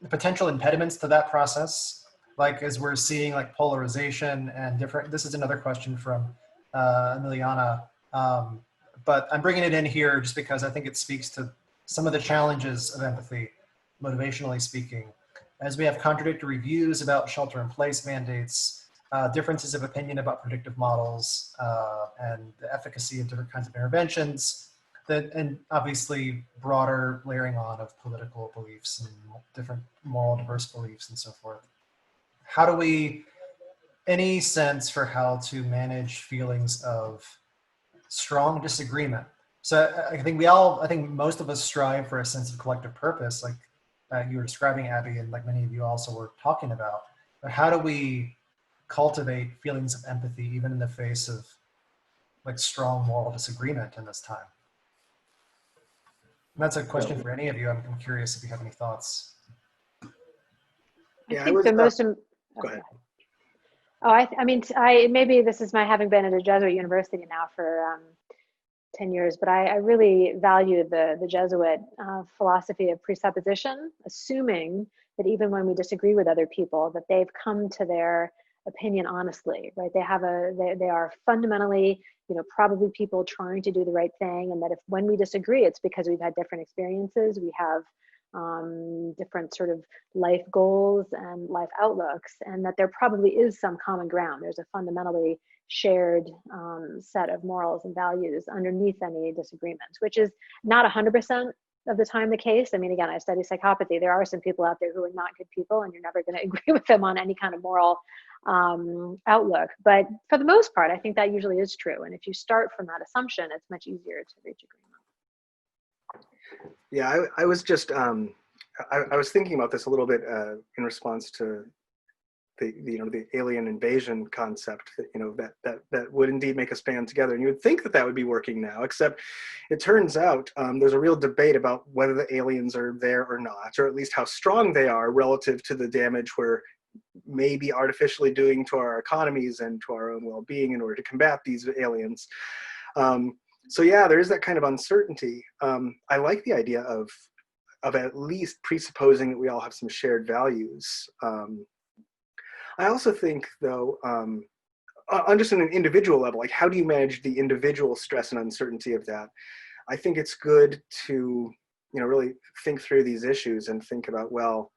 the potential impediments to that process. Like as we're seeing like polarization and different, this is another question from Emiliana, but I'm bringing it in here just because I think it speaks to some of the challenges of empathy, motivationally speaking. As we have contradictory views about shelter-in-place mandates, differences of opinion about predictive models and the efficacy of different kinds of interventions, and obviously broader layering on of political beliefs and different moral diverse beliefs and so forth. How do we, any sense for how to manage feelings of strong disagreement? So I think most of us strive for a sense of collective purpose, like you were describing, Abby, and like many of you also were talking about, but how do we cultivate feelings of empathy even in the face of like strong moral disagreement in this time? And that's a question for any of you. I'm curious if you have any thoughts. I think the most. Go ahead. Oh, I mean, maybe this is my having been at a Jesuit university now for 10 years, but I really value the Jesuit philosophy of presupposition, assuming that even when we disagree with other people, that they've come to their opinion honestly, right? They are fundamentally, probably people trying to do the right thing, and that if when we disagree, it's because we've had different experiences, we have different sort of life goals and life outlooks, and that there probably is some common ground. There's a fundamentally shared set of morals and values underneath any disagreements, which is not 100% of the time the case. I mean, again, I study psychopathy. There are some people out there who are not good people, and you're never going to agree with them on any kind of moral outlook. But for the most part, I think that usually is true. And if you start from that assumption, it's much easier to reach agreement. Yeah, I was just, I was thinking about this a little bit in response to the alien invasion concept, that would indeed make us band together. And you would think that would be working now, except it turns out there's a real debate about whether the aliens are there or not, or at least how strong they are relative to the damage we're maybe artificially doing to our economies and to our own well-being in order to combat these aliens. So yeah, there is that kind of uncertainty. I like the idea of at least presupposing that we all have some shared values. I also think, though, on just an individual level, like how do you manage the individual stress and uncertainty of that? I think it's good to, really think through these issues and think about, well,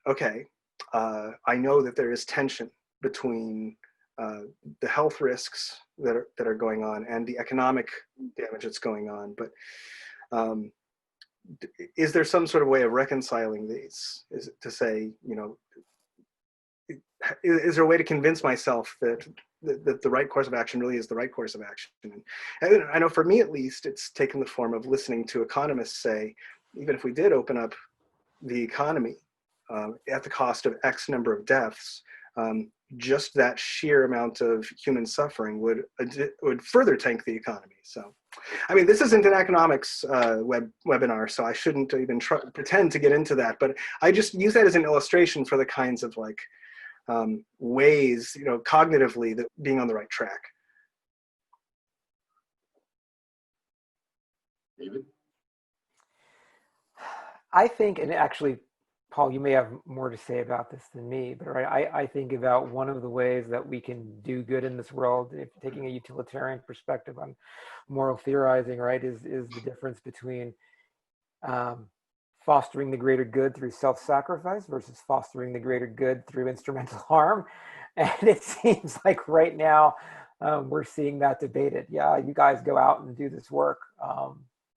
okay, I know that there is tension between the health risks that are going on and the economic damage that's going on, but is there some sort of way of reconciling these? Is it to say, is there a way to convince myself that the right course of action really is the right course of action? And I know for me, at least, it's taken the form of listening to economists say, even if we did open up the economy at the cost of X number of deaths, just that sheer amount of human suffering would further tank the economy. So, I mean, this isn't an economics webinar, so I shouldn't even pretend to get into that. But I just use that as an illustration for the kinds of ways, cognitively, that being on the right track. David? I think, and actually, Paul, you may have more to say about this than me, but I think about one of the ways that we can do good in this world, if taking a utilitarian perspective on moral theorizing, right, is the difference between fostering the greater good through self-sacrifice versus fostering the greater good through instrumental harm. And it seems like right now we're seeing that debated. Yeah, you guys go out and do this work.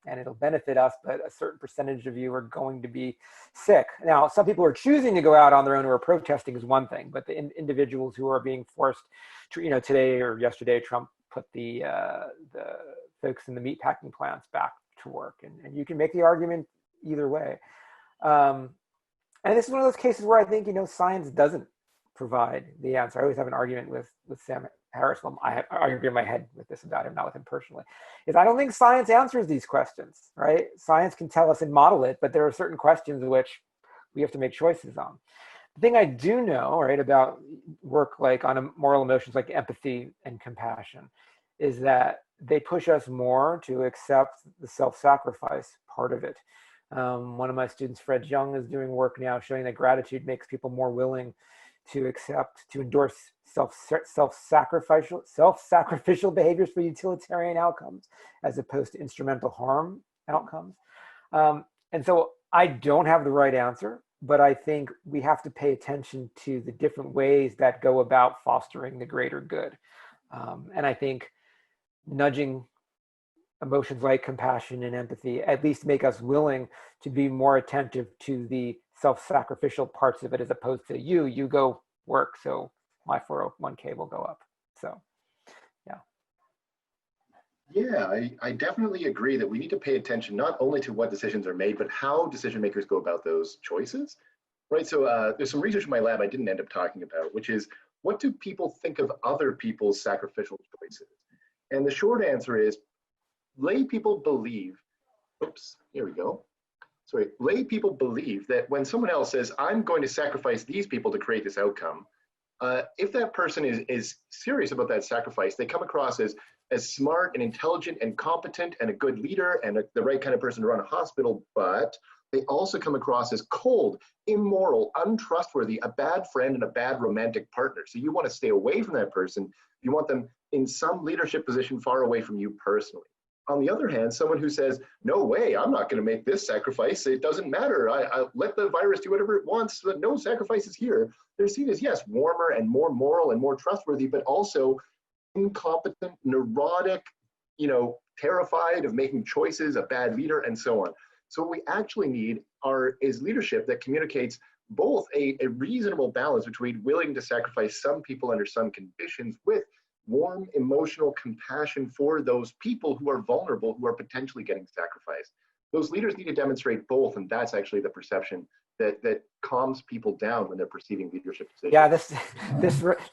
and it'll benefit us, but a certain percentage of you are going to be sick. Now, some people are choosing to go out on their own or are protesting is one thing, but the individuals who are being forced to, today or yesterday, Trump put the folks in the meatpacking plants back to work, and you can make the argument either way. And this is one of those cases where I think, science doesn't provide the answer. I always have an argument with Sam Harris. Well, I argue in my head with this about him, not with him personally, is I don't think science answers these questions, right? Science can tell us and model it, but there are certain questions in which we have to make choices on. The thing I do know, right, about work like on moral emotions like empathy and compassion is that they push us more to accept the self-sacrifice part of it. One of my students, Fred Young, is doing work now showing that gratitude makes people more willing to endorse self-sacrificial behaviors for utilitarian outcomes as opposed to instrumental harm outcomes. And so I don't have the right answer, but I think we have to pay attention to the different ways that go about fostering the greater good. And I think nudging emotions like compassion and empathy at least make us willing to be more attentive to the self-sacrificial parts of it, as opposed to you go work, so my 401k will go up. So, yeah. Yeah, I definitely agree that we need to pay attention not only to what decisions are made, but how decision makers go about those choices, right? So there's some research in my lab I didn't end up talking about, which is, what do people think of other people's sacrificial choices? And the short answer is, lay people believe, lay people believe that when someone else says, I'm going to sacrifice these people to create this outcome, if that person is serious about that sacrifice, they come across as smart and intelligent and competent and a good leader and the right kind of person to run a hospital, but they also come across as cold, immoral, untrustworthy, a bad friend and a bad romantic partner. So you want to stay away from that person. You want them in some leadership position far away from you personally. On the other hand, someone who says, no way, I'm not going to make this sacrifice. It doesn't matter. I let the virus do whatever it wants. But no sacrifices here. They're seen as, yes, warmer and more moral and more trustworthy, but also incompetent, neurotic, terrified of making choices, a bad leader, and so on. So what we actually need is leadership that communicates both a reasonable balance between willing to sacrifice some people under some conditions with warm emotional compassion for those people who are vulnerable, who are potentially getting sacrificed. Those leaders need to demonstrate both, and that's actually the perception that calms people down when they're perceiving leadership decisions. Yeah,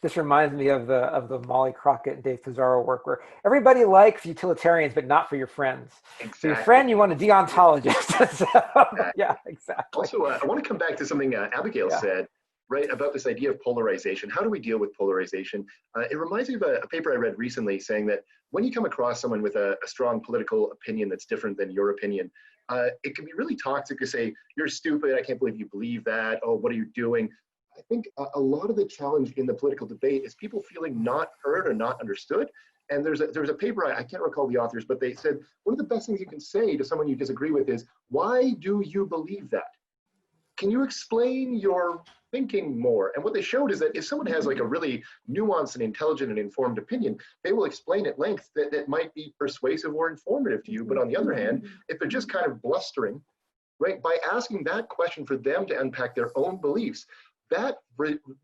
this reminds me of the Molly Crockett and Dave Pizarro work, where everybody likes utilitarians, but not for your friends. Exactly. For your friend, you want a deontologist. Exactly. Yeah, exactly. Also, I want to come back to something Abigail said, right, about this idea of polarization. How do we deal with polarization? It reminds me of a paper I read recently saying that when you come across someone with a strong political opinion that's different than your opinion, it can be really toxic to say, you're stupid, I can't believe you believe that, oh, what are you doing? I think a lot of the challenge in the political debate is people feeling not heard or not understood. And there's a paper, I can't recall the authors, but they said, one of the best things you can say to someone you disagree with is, why do you believe that? Can you explain your thinking more? And what they showed is that if someone has like a really nuanced and intelligent and informed opinion, they will explain at length that might be persuasive or informative to you. But on the other hand, if they're just kind of blustering, right, by asking that question for them to unpack their own beliefs, that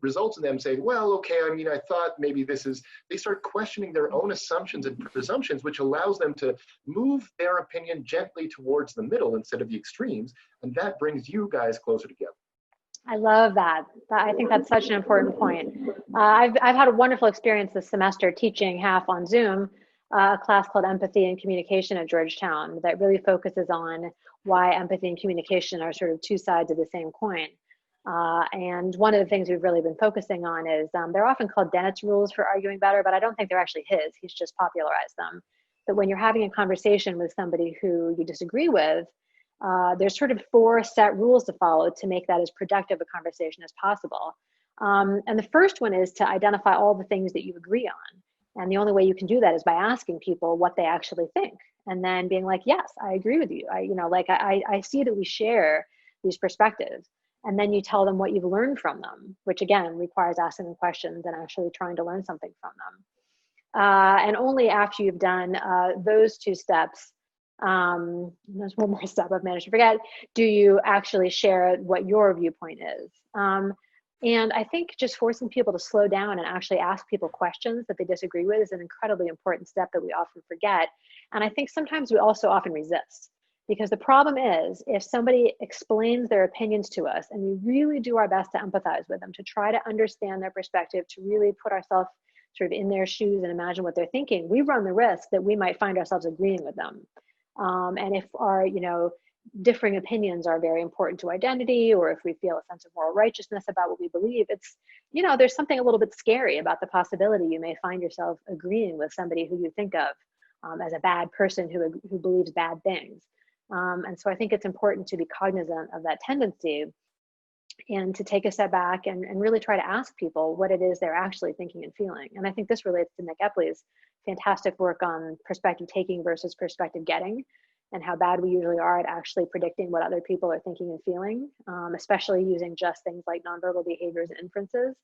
results in them saying, well, okay, I mean, I thought maybe this is, they start questioning their own assumptions and presumptions, which allows them to move their opinion gently towards the middle instead of the extremes. And that brings you guys closer together. I love that. I think that's such an important point. I've had a wonderful experience this semester teaching half on Zoom, a class called Empathy and Communication at Georgetown that really focuses on why empathy and communication are sort of two sides of the same coin. And one of the things we've really been focusing on is they're often called Dennett's rules for arguing better, but I don't think they're actually his. He's just popularized them. That when you're having a conversation with somebody who you disagree with, there's sort of 4 set rules to follow to make that as productive a conversation as possible. And the first one is to identify all the things that you agree on. And the only way you can do that is by asking people what they actually think. And then being like, yes, I agree with you. I see that we share these perspectives. And then you tell them what you've learned from them, which again requires asking them questions and actually trying to learn something from them. And only after you've done those 2 steps There's one more step I've managed to forget. Do you actually share what your viewpoint is? And I think just forcing people to slow down and actually ask people questions that they disagree with is an incredibly important step that we often forget. And I think sometimes we also often resist, because the problem is if somebody explains their opinions to us and we really do our best to empathize with them, to try to understand their perspective, to really put ourselves sort of in their shoes and imagine what they're thinking, we run the risk that we might find ourselves agreeing with them. And if our, differing opinions are very important to identity, or if we feel a sense of moral righteousness about what we believe, it's, there's something a little bit scary about the possibility you may find yourself agreeing with somebody who you think of as a bad person who believes bad things. And so I think it's important to be cognizant of that tendency and to take a step back and really try to ask people what it is they're actually thinking and feeling. And I think this relates to Nick Epley's fantastic work on perspective taking versus perspective getting, and how bad we usually are at actually predicting what other people are thinking and feeling, especially using just things like nonverbal behaviors and inferences.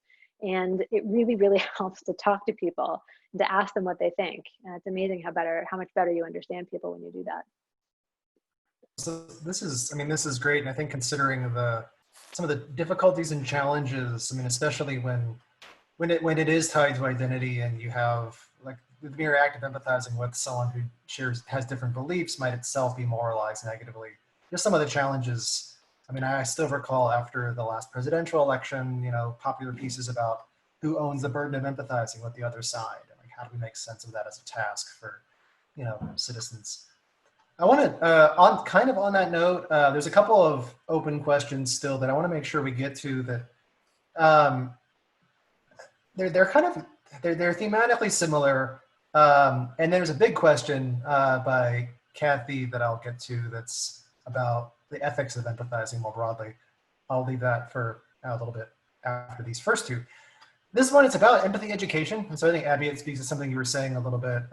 And it really, really helps to talk to people and to ask them what they think. And it's amazing how much better you understand people when you do that. So this is great. And I think considering some of the difficulties and challenges, especially when it is tied to identity, and you have, like, the mere act of empathizing with someone who has different beliefs might itself be moralized negatively. Just some of the challenges. I still recall after the last presidential election, popular pieces about who owns the burden of empathizing with the other side, and like, how do we make sense of that as a task for, citizens. I want to, on that note, there's a couple of open questions still that I want to make sure we get to that. They're thematically similar. And there's a big question by Kathy that I'll get to that's about the ethics of empathizing more broadly. I'll leave that for a little bit after these first two. This one is about empathy education. And so I think, Abby, it speaks to something you were saying a little bit.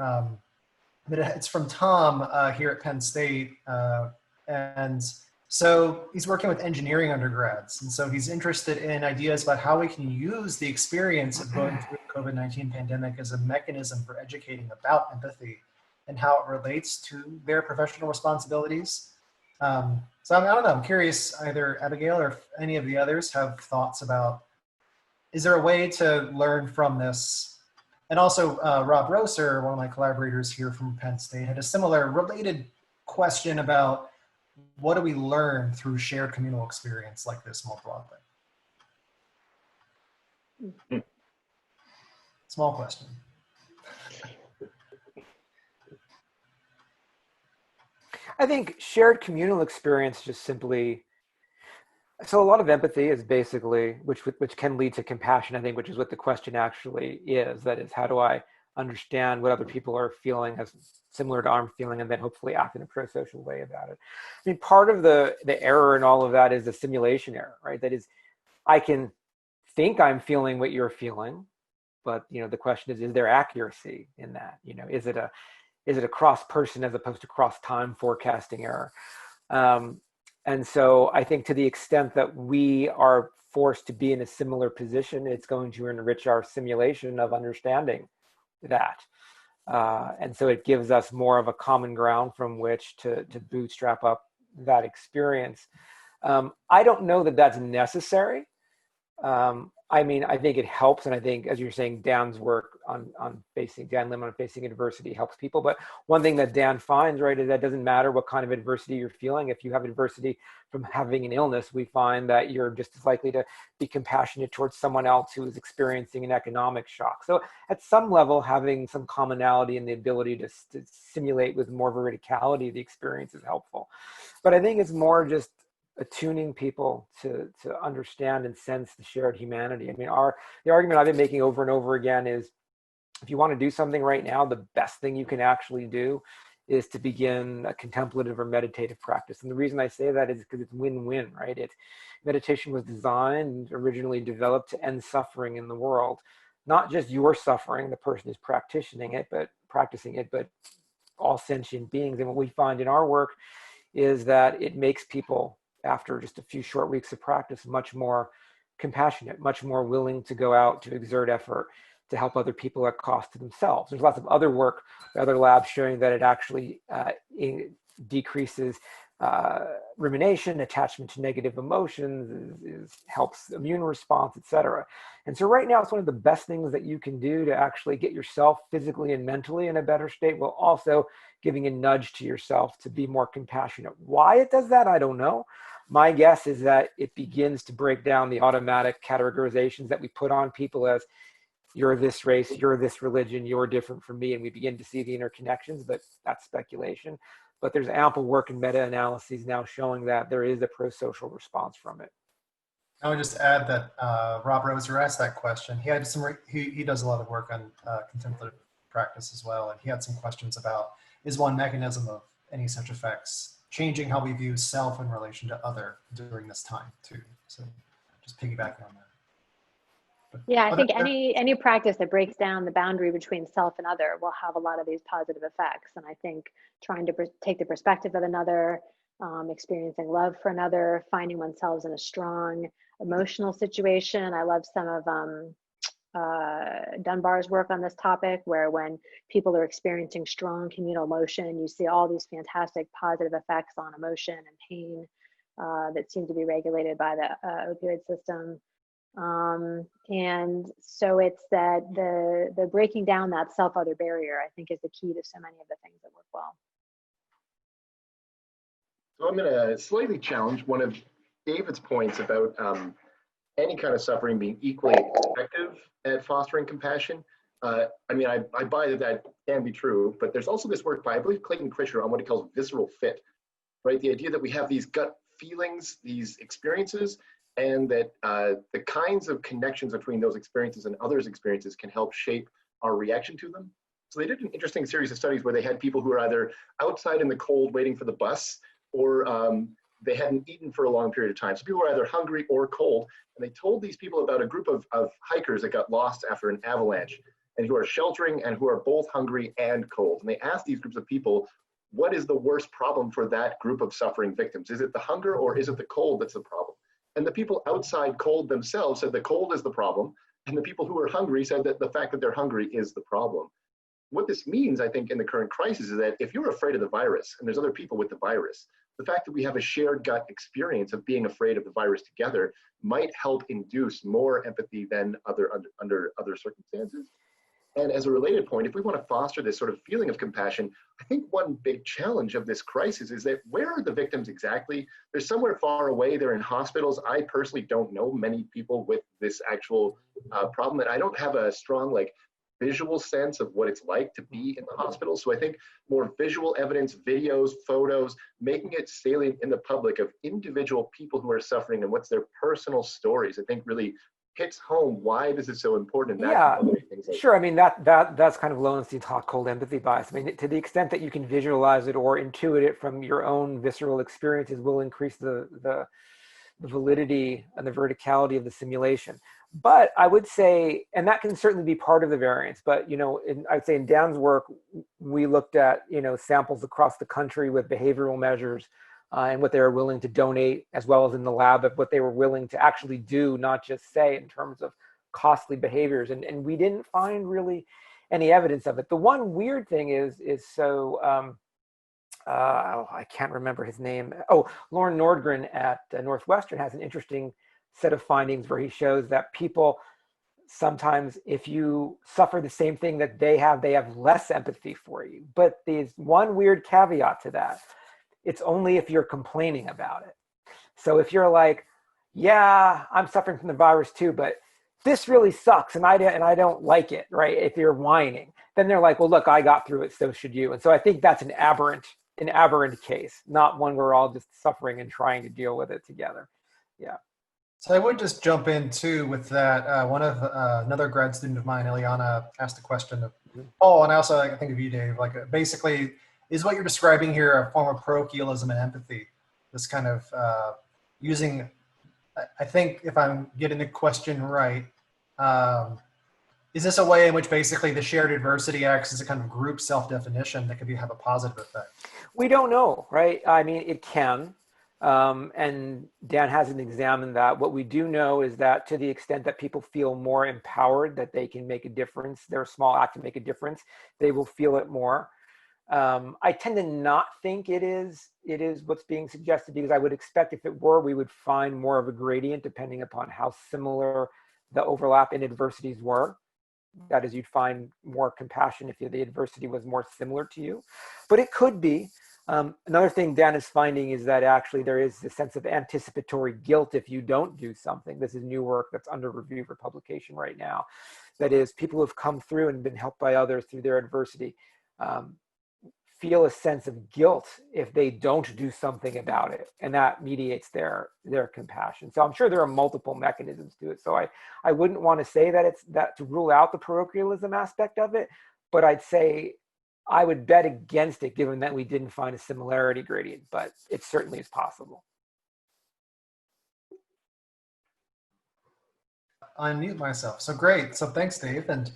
But it's from Tom here at Penn State. And so he's working with engineering undergrads. And so he's interested in ideas about how we can use the experience of going through the COVID-19 pandemic as a mechanism for educating about empathy and how it relates to their professional responsibilities. So I don't know, I'm curious, either Abigail or if any of the others have thoughts about, is there a way to learn from this? And also Rob Roser, one of my collaborators here from Penn State, had a similar related question about, what do we learn through shared communal experience like this more broadly? Small question. I think shared communal experience just simply, so a lot of empathy is basically, which can lead to compassion, I think, which is what the question actually is. That is, how do I understand what other people are feeling as similar to I'm feeling, and then hopefully act in a pro-social way about it. Part of the error in all of that is the simulation error, right? That is, I can think I'm feeling what you're feeling, but the question is there accuracy in that? Is it a cross person as opposed to cross time forecasting error? And so I think to the extent that we are forced to be in a similar position, it's going to enrich our simulation of understanding that. And so it gives us more of a common ground from which to bootstrap up that experience. I don't know that that's necessary. I think it helps, and I think, as you're saying, Dan's work Dan Lim on facing adversity helps people. But one thing that Dan finds, right, is that it doesn't matter what kind of adversity you're feeling. If you have adversity from having an illness, we find that you're just as likely to be compassionate towards someone else who is experiencing an economic shock. So at some level, having some commonality and the ability to simulate with more veridicality the experience is helpful. But I think it's more just attuning people to understand and sense the shared humanity. The argument I've been making over and over again is, if you want to do something right now, the best thing you can actually do is to begin a contemplative or meditative practice. And the reason I say that is because it's win-win, right? Meditation was designed, originally developed to end suffering in the world. Not just your suffering, the person who's practicing it, but all sentient beings. And what we find in our work is that it makes people, after just a few short weeks of practice, much more compassionate, much more willing to go out to exert effort to help other people at cost to themselves. There's lots of other work, other labs showing that it actually decreases rumination, attachment to negative emotions, helps immune response, etc. And so right now, it's one of the best things that you can do to actually get yourself physically and mentally in a better state, while also giving a nudge to yourself to be more compassionate. Why it does that, I don't know. My guess is that it begins to break down the automatic categorizations that we put on people as, you're this race, you're this religion, you're different from me, and we begin to see the interconnections, but that's speculation. But there's ample work in meta-analyses now showing that there is a pro-social response from it. I would just add that Rob Roser asked that question. He had he does a lot of work on contemplative practice as well, and he had some questions about, is one mechanism of any such effects changing how we view self in relation to other during this time too? So just piggybacking on that. Yeah, I think any practice that breaks down the boundary between self and other will have a lot of these positive effects. And I think trying to take the perspective of another, experiencing love for another, finding oneself in a strong emotional situation. I love some of Dunbar's work on this topic, where when people are experiencing strong communal emotion, you see all these fantastic positive effects on emotion and pain that seem to be regulated by the opioid system. And so it's that the breaking down that self-other barrier, I think, is the key to so many of the things that work well. So I'm going to slightly challenge one of David's points about any kind of suffering being equally effective at fostering compassion. I mean, I buy that can be true, but there's also this work by, I believe, Clayton Critcher on what he calls visceral fit, right? The idea that we have these gut feelings, these experiences, and that the kinds of connections between those experiences and others' experiences can help shape our reaction to them. So they did an interesting series of studies where they had people who were either outside in the cold waiting for the bus, or they hadn't eaten for a long period of time. So people were either hungry or cold, and they told these people about a group of hikers that got lost after an avalanche, and who are sheltering and who are both hungry and cold. And they asked these groups of people, what is the worst problem for that group of suffering victims? Is it the hunger, or is it the cold that's the problem? And the people outside cold themselves said the cold is the problem, and the people who are hungry said that the fact that they're hungry is the problem. What this means, I think, in the current crisis is that if you're afraid of the virus and there's other people with the virus, the fact that we have a shared gut experience of being afraid of the virus together might help induce more empathy than under other circumstances. And as a related point, if we want to foster this sort of feeling of compassion, I think one big challenge of this crisis is that where are the victims exactly? They're somewhere far away. They're in hospitals. I personally don't know many people with this actual problem, and I don't have a strong visual sense of what it's like to be in the hospital. So I think more visual evidence, videos, photos, making it salient in the public of individual people who are suffering and what's their personal stories, I think really hits home why this is so important. Yeah, sure. I mean, that's kind of Lowenstein's hot cold empathy bias. I mean, to the extent that you can visualize it or intuit it from your own visceral experiences will increase the validity and the verticality of the simulation. But I would say, and that can certainly be part of the variance, but I'd say in Dan's work, we looked at samples across the country with behavioral measures and what they were willing to donate, as well as in the lab of what they were willing to actually do, not just say, in terms of costly behaviors. And we didn't find really any evidence of it. The one weird thing is I can't remember his name. Oh, Lauren Nordgren at Northwestern has an interesting set of findings where he shows that people sometimes, if you suffer the same thing that they have less empathy for you. But there's one weird caveat to that. It's only if you're complaining about it. So if you're like, yeah, I'm suffering from the virus too, but this really sucks and I don't like it, right? If you're whining, then they're like, well, look, I got through it, so should you. And so I think that's an aberrant case, not one where we're all just suffering and trying to deal with it together. Yeah. So I would just jump in too with that. One of another grad student of mine, Eliana, asked a question of, oh, and I also think of you, Dave, basically, is what you're describing here a form of parochialism and empathy? This kind of using, I think if I'm getting the question right, is this a way in which basically the shared adversity acts as a kind of group self-definition that could have a positive effect? We don't know, right? I mean, it can. And Dan hasn't examined that. What we do know is that to the extent that people feel more empowered, that they can make a difference, their small act to make a difference, they will feel it more. I tend to not think it is what's being suggested, because I would expect if it were, we would find more of a gradient depending upon how similar the overlap in adversities were. That is, you'd find more compassion if the adversity was more similar to you. But it could be. Another thing Dan is finding is that actually there is a sense of anticipatory guilt if you don't do something. This is new work that's under review for publication right now. That is, people who have come through and been helped by others through their adversity feel a sense of guilt if they don't do something about it, and that mediates their compassion. So I'm sure there are multiple mechanisms to it. So I wouldn't want to say that it's that to rule out the parochialism aspect of it, but I'd say I would bet against it, given that we didn't find a similarity gradient, but it certainly is possible. Unmute myself. So great. So thanks, Dave. And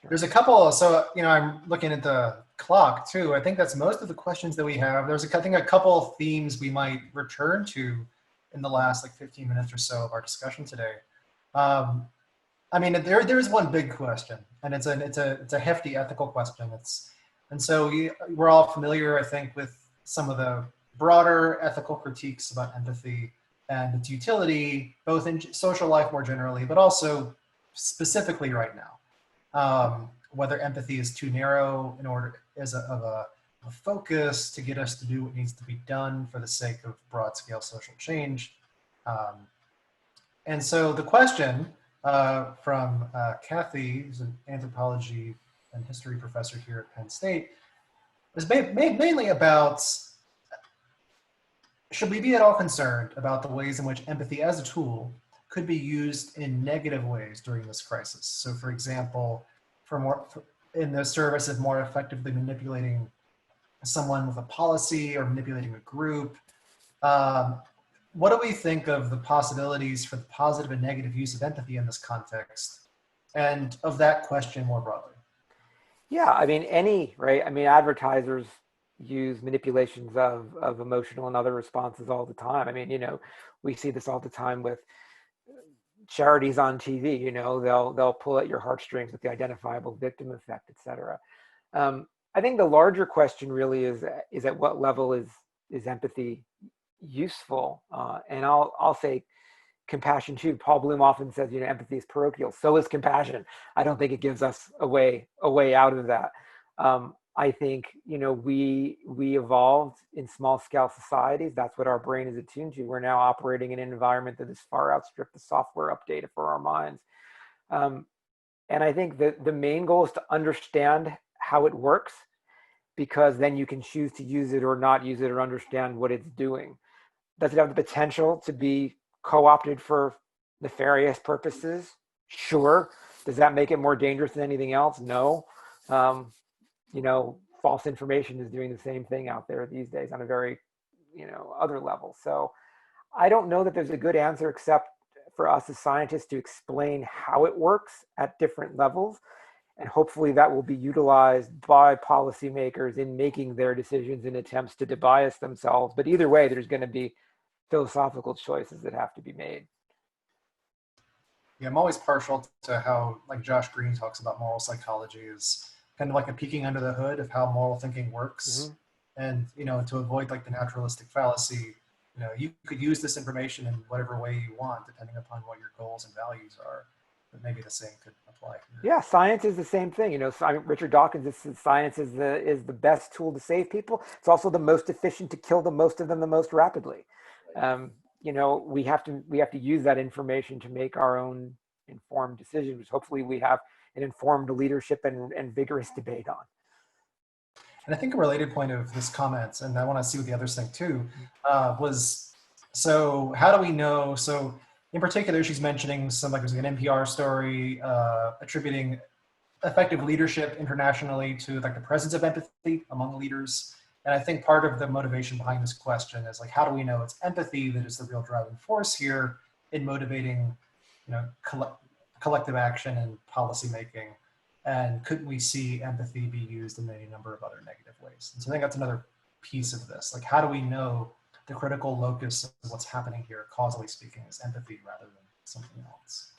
there's a couple, so, I'm looking at the clock too. I think that's most of the questions that we have. There's I think a couple of themes we might return to in the last 15 minutes or so of our discussion today. There is one big question, and it's a hefty ethical question. We're all familiar, I think, with some of the broader ethical critiques about empathy and its utility, both in social life more generally, but also specifically right now. Whether empathy is too narrow in order of a focus to get us to do what needs to be done for the sake of broad scale social change. And so the question from Kathy, who's an anthropology and history professor here at Penn State, is mainly about, should we be at all concerned about the ways in which empathy as a tool could be used in negative ways during this crisis? So for example, in the service of more effectively manipulating someone with a policy or manipulating a group. What do we think of the possibilities for the positive and negative use of empathy in this context, and of that question more broadly? Yeah, advertisers use manipulations of emotional and other responses all the time. We see this all the time with charities on TV. They'll pull at your heartstrings with the identifiable victim effect, etc. I think the larger question really is at what level is empathy useful? And I'll say compassion too. Paul Bloom often says, empathy is parochial. So is compassion. I don't think it gives us a way out of that. I think, we evolved in small scale societies. That's what our brain is attuned to. We're now operating in an environment that has far outstripped the software update for our minds. And I think that the main goal is to understand how it works, because then you can choose to use it or not use it, or understand what it's doing. Does it have the potential to be co-opted for nefarious purposes? Sure. Does that make it more dangerous than anything else? No. False information is doing the same thing out there these days on a very, other level. So I don't know that there's a good answer except for us as scientists to explain how it works at different levels. And hopefully that will be utilized by policymakers in making their decisions in attempts to debias themselves. But either way, there's going to be philosophical choices that have to be made. Yeah, I'm always partial to how, Josh Green talks about moral psychology is kind of like a peeking under the hood of how moral thinking works. Mm-hmm. And, to avoid the naturalistic fallacy, you could use this information in whatever way you want, depending upon what your goals and values are. But maybe the same could apply here. Yeah, science is the same thing. Richard Dawkins says science is the best tool to save people. It's also the most efficient to kill the most of them the most rapidly. We have to use that information to make our own informed decisions, which hopefully we have an informed leadership and vigorous debate on. And I think a related point of this comment, and I want to see what the others think too, was, so how do we know? So in particular, she's mentioning there's an NPR story attributing effective leadership internationally to the presence of empathy among leaders. And I think part of the motivation behind this question is how do we know it's empathy that is the real driving force here in motivating, collective action and policy making? And couldn't we see empathy be used in any number of other negative ways? And so I think that's another piece of this. How do we know the critical locus of what's happening here, causally speaking, is empathy rather than something else?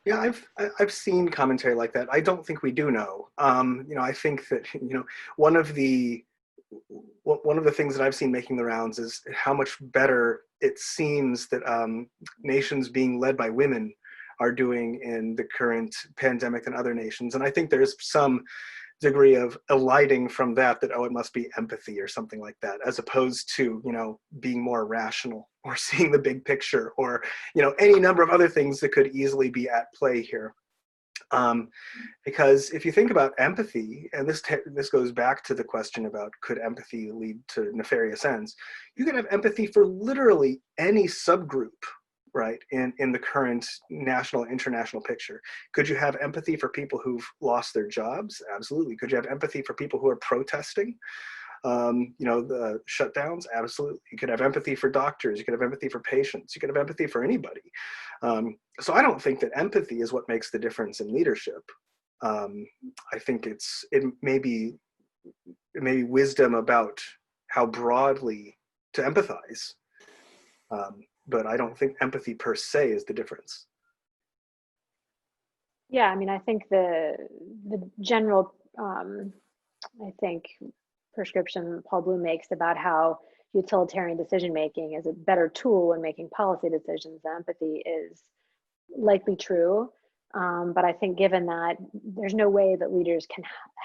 Yeah, I've seen commentary like that. I don't think we do know. I think that one of the one of the things that I've seen making the rounds is how much better it seems that nations being led by women are doing in the current pandemic than other nations. And I think there's some degree of eliding from that, oh, it must be empathy or something like that, as opposed to, being more rational or seeing the big picture or, any number of other things that could easily be at play here. Because if you think about empathy, and this goes back to the question about could empathy lead to nefarious ends, you can have empathy for literally any subgroup, right, in the current national, international picture. Could you have empathy for people who've lost their jobs? Absolutely. Could you have empathy for people who are protesting, the shutdowns? Absolutely. You could have empathy for doctors. You could have empathy for patients. You could have empathy for anybody. So I don't think that empathy is what makes the difference in leadership. I think it may be wisdom about how broadly to empathize. But I don't think empathy per se is the difference. Yeah, I mean, I think the general, I think, prescription Paul Bloom makes about how utilitarian decision making is a better tool when making policy decisions. Empathy is likely true, but I think given that there's no way that leaders can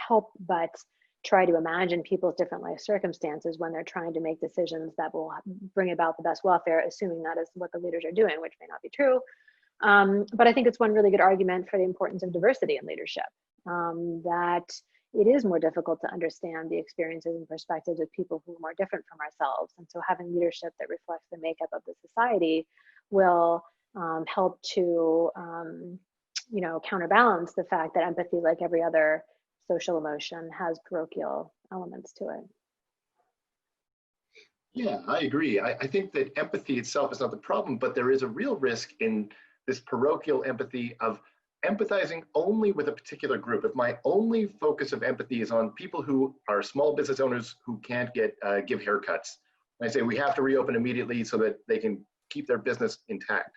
help but try to imagine people's different life circumstances when they're trying to make decisions that will bring about the best welfare, assuming that is what the leaders are doing, which may not be true. But I think it's one really good argument for the importance of diversity in leadership, that it is more difficult to understand the experiences and perspectives of people who are more different from ourselves. And so having leadership that reflects the makeup of the society will help to, counterbalance the fact that empathy, like every other social emotion, has parochial elements to it. Yeah, I agree. I think that empathy itself is not the problem, but there is a real risk in this parochial empathy of empathizing only with a particular group. If my only focus of empathy is on people who are small business owners who can't give haircuts, and I say we have to reopen immediately so that they can keep their business intact,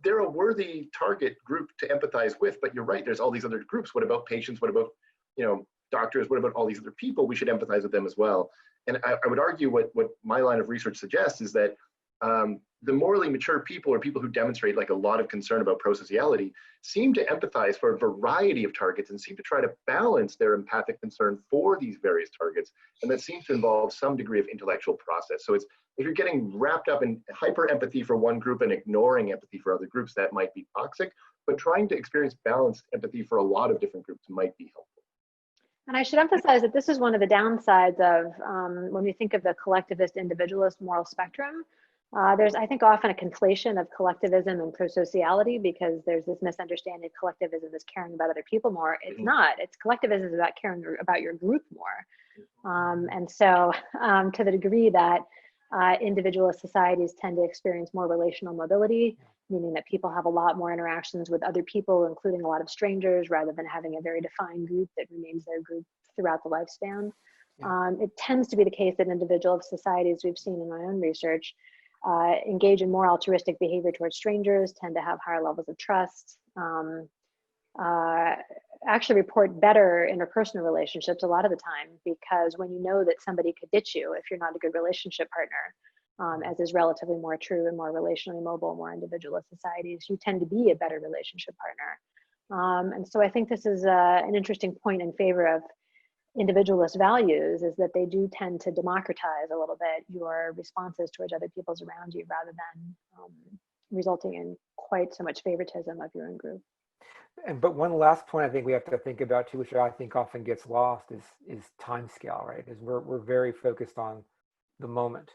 they're a worthy target group to empathize with. But you're right, there's all these other groups. What about patients? What about doctors? What about all these other people? We should empathize with them as well. And I would argue what my line of research suggests is that the morally mature people, or people who demonstrate like a lot of concern about prosociality, seem to empathize for a variety of targets and seem to try to balance their empathic concern for these various targets. And that seems to involve some degree of intellectual process. So if you're getting wrapped up in hyper empathy for one group and ignoring empathy for other groups, that might be toxic. But trying to experience balanced empathy for a lot of different groups might be helpful. And I should emphasize that this is one of the downsides of when we think of the collectivist individualist moral spectrum. There's, I think, often a conflation of collectivism and prosociality, because there's this misunderstanding collectivism is caring about other people more. It's not. It's collectivism is about caring about your group more. And so to the degree that individualist societies tend to experience more relational mobility, meaning that people have a lot more interactions with other people, including a lot of strangers, rather than having a very defined group that remains their group throughout the lifespan. It tends to be the case that individual societies, we've seen in my own research, engage in more altruistic behavior towards strangers, tend to have higher levels of trust, actually report better interpersonal relationships a lot of the time, because when you know that somebody could ditch you if you're not a good relationship partner, as is relatively more true in more relationally mobile, more individualist societies, you tend to be a better relationship partner. And so I think this is an interesting point in favor of individualist values, is that they do tend to democratize a little bit your responses towards other people's around you, rather than resulting in quite so much favoritism of your own group. But one last point I think we have to think about too, which I think often gets lost, is time scale, right? Is we're very focused on the moment.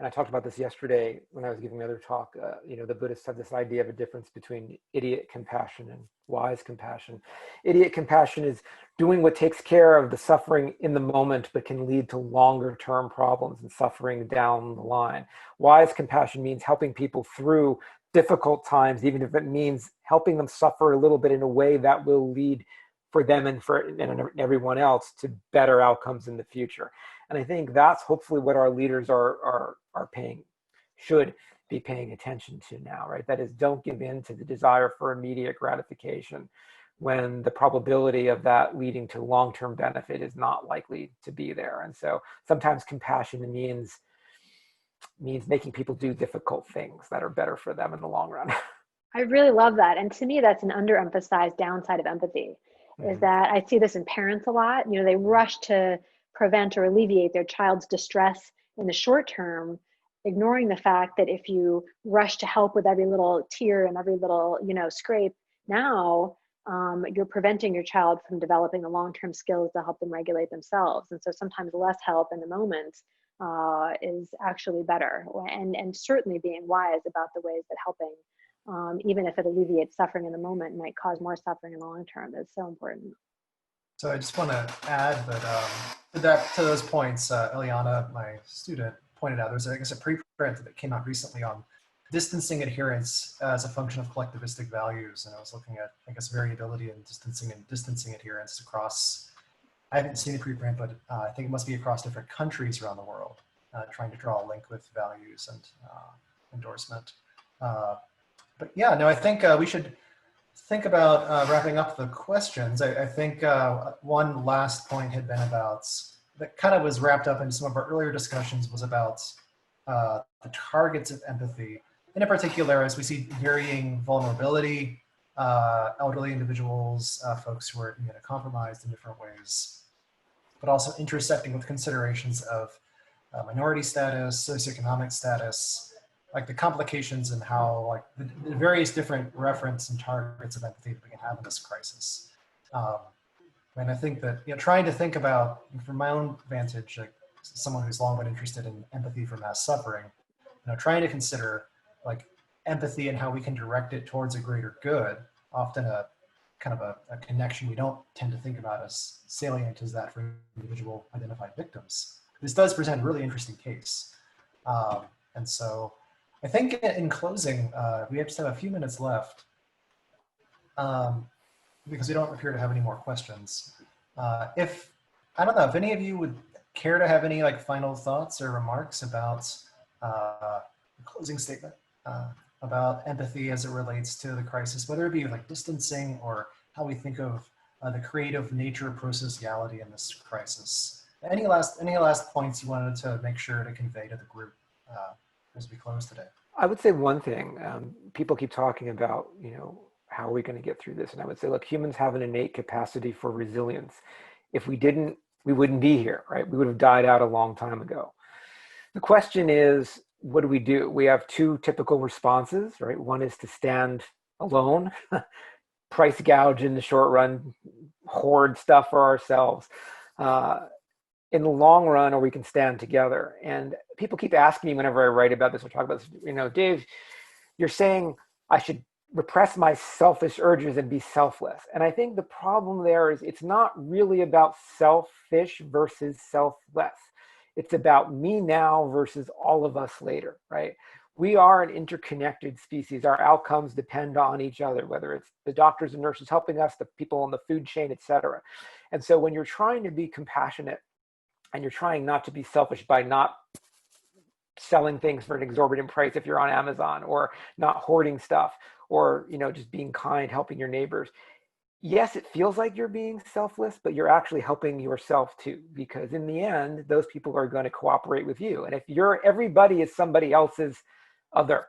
And I talked about this yesterday when I was giving another talk. The Buddhists have this idea of a difference between idiot compassion and wise compassion. Idiot compassion is doing what takes care of the suffering in the moment, but can lead to longer term problems and suffering down the line. Wise compassion means helping people through difficult times, even if it means helping them suffer a little bit in a way that will lead for them and everyone else to better outcomes in the future. And I think that's hopefully what our leaders should be paying attention to now, right? That is, don't give in to the desire for immediate gratification when the probability of that leading to long-term benefit is not likely to be there. And so sometimes compassion means making people do difficult things that are better for them in the long run. I really love that. And to me, that's an underemphasized downside of empathy, is that I see this in parents a lot. You know, they rush to prevent or alleviate their child's distress in the short term, ignoring the fact that if you rush to help with every little tear and every little, scrape now, you're preventing your child from developing the long-term skills to help them regulate themselves. And so sometimes less help in the moment is actually better. And certainly being wise about the ways that helping, even if it alleviates suffering in the moment, might cause more suffering in the long term. That's so important. So I just want to add that to those points, Ileana, my student, pointed out, there's, I guess, a preprint that came out recently on distancing adherence as a function of collectivistic values. And I was looking at, I guess, variability in distancing adherence across, I haven't seen the preprint, but I think it must be across different countries around the world, trying to draw a link with values and endorsement. But yeah, no, I think we should think about wrapping up the questions. I think one last point had been about, that kind of was wrapped up in some of our earlier discussions, was about the targets of empathy. And in particular, as we see varying vulnerability, elderly individuals, folks who are immunocompromised in different ways, but also intersecting with considerations of minority status, socioeconomic status, like the complications and how, like, the various different reference and targets of empathy that we can have in this crisis. And I think that, trying to think about, from my own vantage, like someone who's long been interested in empathy for mass suffering, trying to consider like empathy and how we can direct it towards a greater good, often a kind of a connection we don't tend to think about as salient as that for individual identified victims. This does present a really interesting case. And so I think in closing, we just have a few minutes left because we don't appear to have any more questions. I don't know, if any of you would care to have any like final thoughts or remarks about the closing statement about empathy as it relates to the crisis, whether it be like distancing or how we think of the creative nature of prosociality in this crisis. Any last points you wanted to make sure to convey to the group as we close today? I would say one thing. People keep talking about, how are we going to get through this? And I would say, look, humans have an innate capacity for resilience. If we didn't, we wouldn't be here, right? We would have died out a long time ago. The question is, what do? We have two typical responses, right? One is to stand alone, price gouge in the short run, hoard stuff for ourselves. In the long run, or we can stand together. And people keep asking me whenever I write about this or talk about this, Dave, you're saying I should repress my selfish urges and be selfless. And I think the problem there is it's not really about selfish versus selfless. It's about me now versus all of us later, right? We are an interconnected species. Our outcomes depend on each other, whether it's the doctors and nurses helping us, the people on the food chain, et cetera. And so when you're trying to be compassionate and you're trying not to be selfish by not selling things for an exorbitant price if you're on Amazon, or not hoarding stuff, or just being kind, helping your neighbors. Yes, it feels like you're being selfless, but you're actually helping yourself too, because in the end, those people are going to cooperate with you. And if everybody is somebody else's other,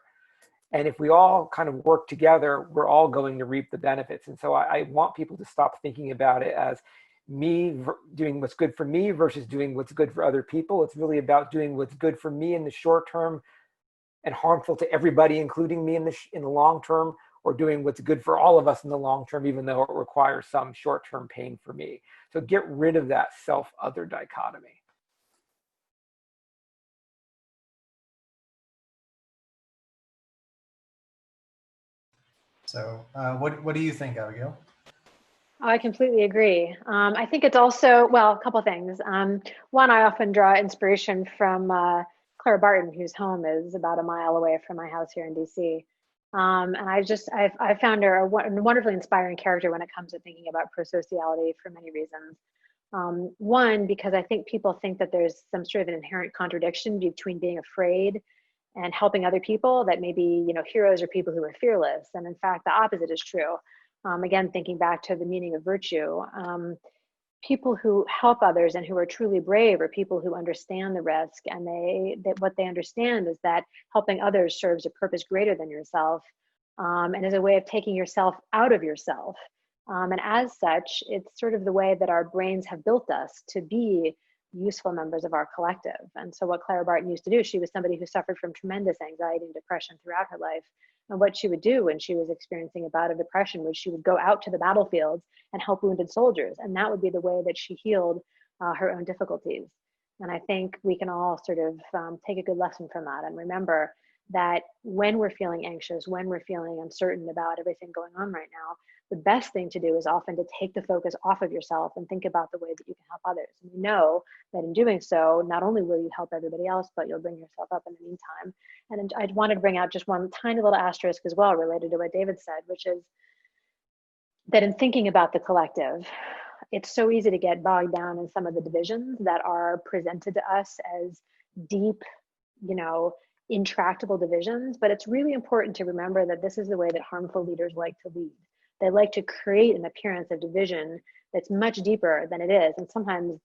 and if we all kind of work together, we're all going to reap the benefits. And so I want people to stop thinking about it as me doing what's good for me versus doing what's good for other people. It's really about doing what's good for me in the short term and harmful to everybody, including me in the long term, or doing what's good for all of us in the long term, even though it requires some short-term pain for me. So get rid of that self-other dichotomy. So what do you think, Abigail? I completely agree. I think it's also, well, a couple things. One, I often draw inspiration from Clara Barton, whose home is about a mile away from my house here in DC. And I found her a wonderfully inspiring character when it comes to thinking about prosociality for many reasons. One, because I think people think that there's some sort of an inherent contradiction between being afraid and helping other people, that maybe, heroes are people who are fearless. And in fact, the opposite is true. Again, thinking back to the meaning of virtue, people who help others and who are truly brave are people who understand the risk, and what they understand is that helping others serves a purpose greater than yourself, and is a way of taking yourself out of yourself. And as such, it's sort of the way that our brains have built us to be useful members of our collective. And so what Clara Barton used to do, she was somebody who suffered from tremendous anxiety and depression throughout her life. And what she would do when she was experiencing a bout of depression was she would go out to the battlefields and help wounded soldiers. And that would be the way that she healed her own difficulties. And I think we can all sort of take a good lesson from that and remember that when we're feeling anxious, when we're feeling uncertain about everything going on right now, the best thing to do is often to take the focus off of yourself and think about the way that you can help others. And you know that in doing so, not only will you help everybody else, but you'll bring yourself up in the meantime. And I wanted to bring out just one tiny little asterisk as well related to what David said, which is that in thinking about the collective, it's so easy to get bogged down in some of the divisions that are presented to us as deep, intractable divisions. But it's really important to remember that this is the way that harmful leaders like to lead. They like to create an appearance of division that's much deeper than it is. And sometimes,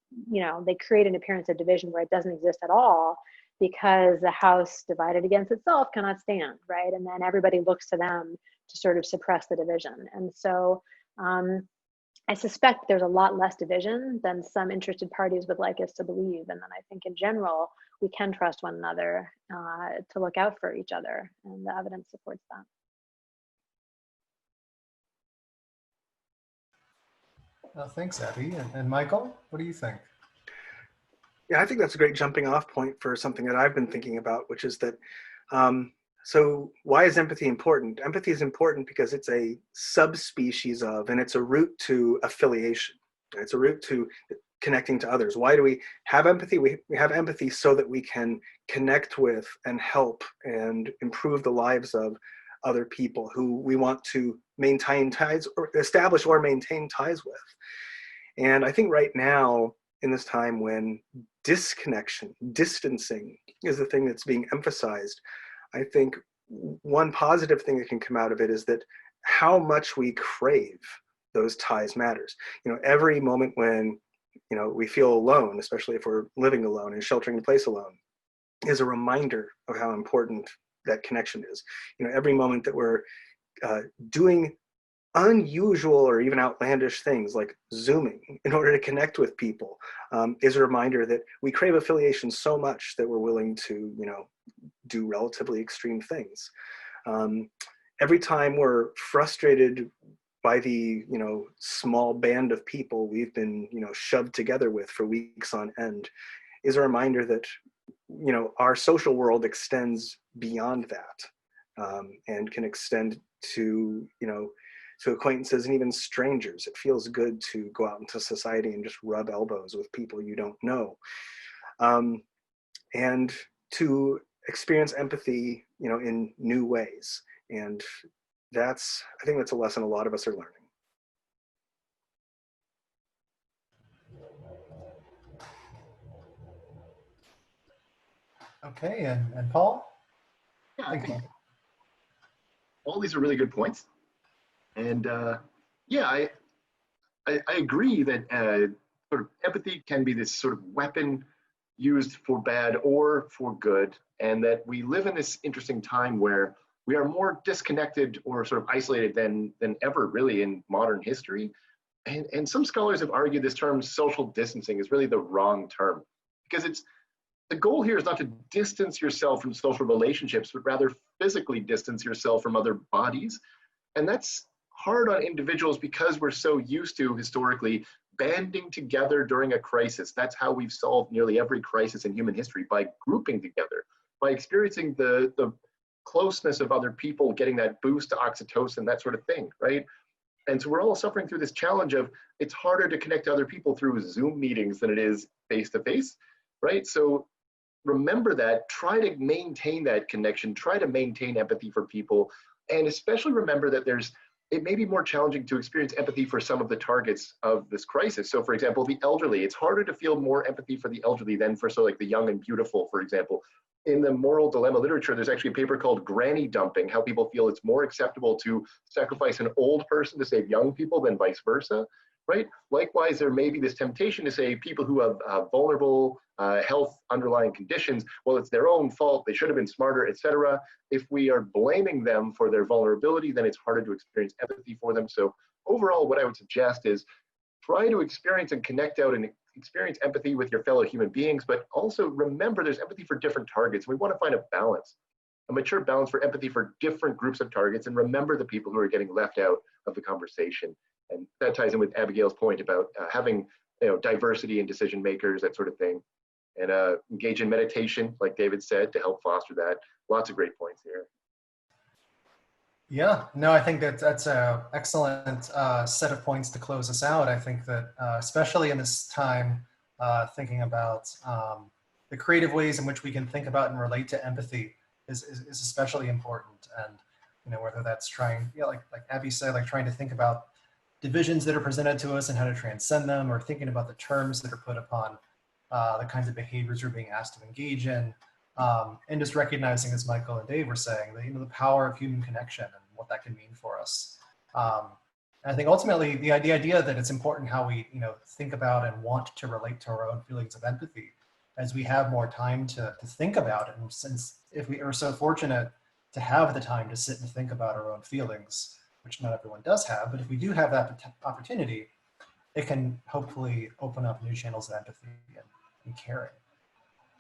they create an appearance of division where it doesn't exist at all, because the house divided against itself cannot stand, right? And then everybody looks to them to sort of suppress the division. And so I suspect there's a lot less division than some interested parties would like us to believe. And then I think in general, we can trust one another to look out for each other. And the evidence supports that. Thanks, Abby. And Michael, what do you think? Yeah, I think that's a great jumping off point for something that I've been thinking about, which is that, so why is empathy important? Empathy is important because it's a subspecies of, and it's a route to affiliation. It's a route to connecting to others. Why do we have empathy? We have empathy so that we can connect with and help and improve the lives of other people who we want to maintain ties or establish or maintain ties with. And I think right now, in this time when disconnection, distancing is the thing that's being emphasized, I think one positive thing that can come out of it is that how much we crave those ties matters. Every moment when, we feel alone, especially if we're living alone and sheltering in place alone, is a reminder of how important that connection is. Every moment that we're doing unusual or even outlandish things like Zooming in order to connect with people is a reminder that we crave affiliation so much that we're willing to, do relatively extreme things. Every time we're frustrated by the, small band of people we've been, shoved together with for weeks on end is a reminder that, our social world extends beyond that and can extend to, to acquaintances and even strangers. It feels good to go out into society and just rub elbows with people you don't know. And to experience empathy, in new ways. And I think that's a lesson a lot of us are learning. Okay, and Paul? Yeah, I think all these are really good points. And I agree that sort of empathy can be this sort of weapon used for bad or for good, and that we live in this interesting time where we are more disconnected or sort of isolated than ever really in modern history. And some scholars have argued this term social distancing is really the wrong term, because the goal here is not to distance yourself from social relationships, but rather physically distance yourself from other bodies. And that's hard on individuals because we're so used to historically banding together during a crisis. That's how we've solved nearly every crisis in human history, by grouping together, by experiencing the closeness of other people, getting that boost to oxytocin, that sort of thing, right? And so we're all suffering through this challenge of it's harder to connect to other people through Zoom meetings than it is face-to-face, right? So remember that, try to maintain that connection, try to maintain empathy for people, and especially remember that there's it may be more challenging to experience empathy for some of the targets of this crisis. So for example, the elderly, it's harder to feel more empathy for the elderly than for like the young and beautiful, for example. In the moral dilemma literature, there's actually a paper called Granny Dumping, how people feel it's more acceptable to sacrifice an old person to save young people than vice versa, right? Likewise, there may be this temptation to say people who have vulnerable health underlying conditions, well, it's their own fault, they should have been smarter, etc. If we are blaming them for their vulnerability, then it's harder to experience empathy for them. So overall, what I would suggest is try to experience and connect out and experience empathy with your fellow human beings, but also remember there's empathy for different targets. We want to find a balance, a mature balance for empathy for different groups of targets, and remember the people who are getting left out of the conversation. And that ties in with Abigail's point about having diversity in decision makers, that sort of thing, and engage in meditation, like David said, to help foster that. Lots of great points here. Yeah, no, I think that's an excellent set of points to close us out. I think that especially in this time, thinking about the creative ways in which we can think about and relate to empathy is especially important. And whether that's trying, like Abby said, like trying to think about divisions that are presented to us and how to transcend them, or thinking about the terms that are put upon the kinds of behaviors we're being asked to engage in. And just recognizing, as Michael and Dave were saying, the power of human connection and what that can mean for us. I think ultimately the idea that it's important how we think about and want to relate to our own feelings of empathy as we have more time to think about it. And since if we are so fortunate to have the time to sit and think about our own feelings, which not everyone does have, but if we do have that opportunity, it can hopefully open up new channels of empathy and caring.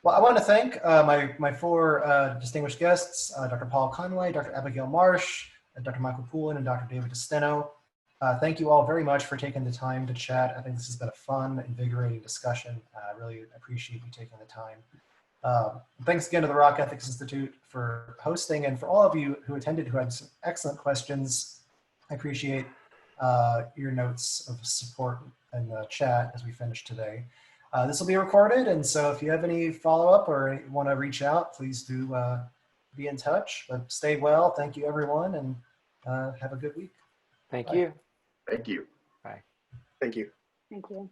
Well, I want to thank my four distinguished guests, Dr. Paul Conway, Dr. Abigail Marsh, Dr. Michael Poulin, and Dr. David DeSteno. Thank you all very much for taking the time to chat. I think this has been a fun, invigorating discussion. I really appreciate you taking the time. Thanks again to the Rock Ethics Institute for hosting, and for all of you who attended who had some excellent questions. I appreciate your notes of support in the chat as we finish today. This will be recorded, and so if you have any follow-up or want to reach out, please do be in touch. But stay well. Thank you, everyone, and have a good week. Thank Bye. you. Thank you. Bye. Thank you. Thank you.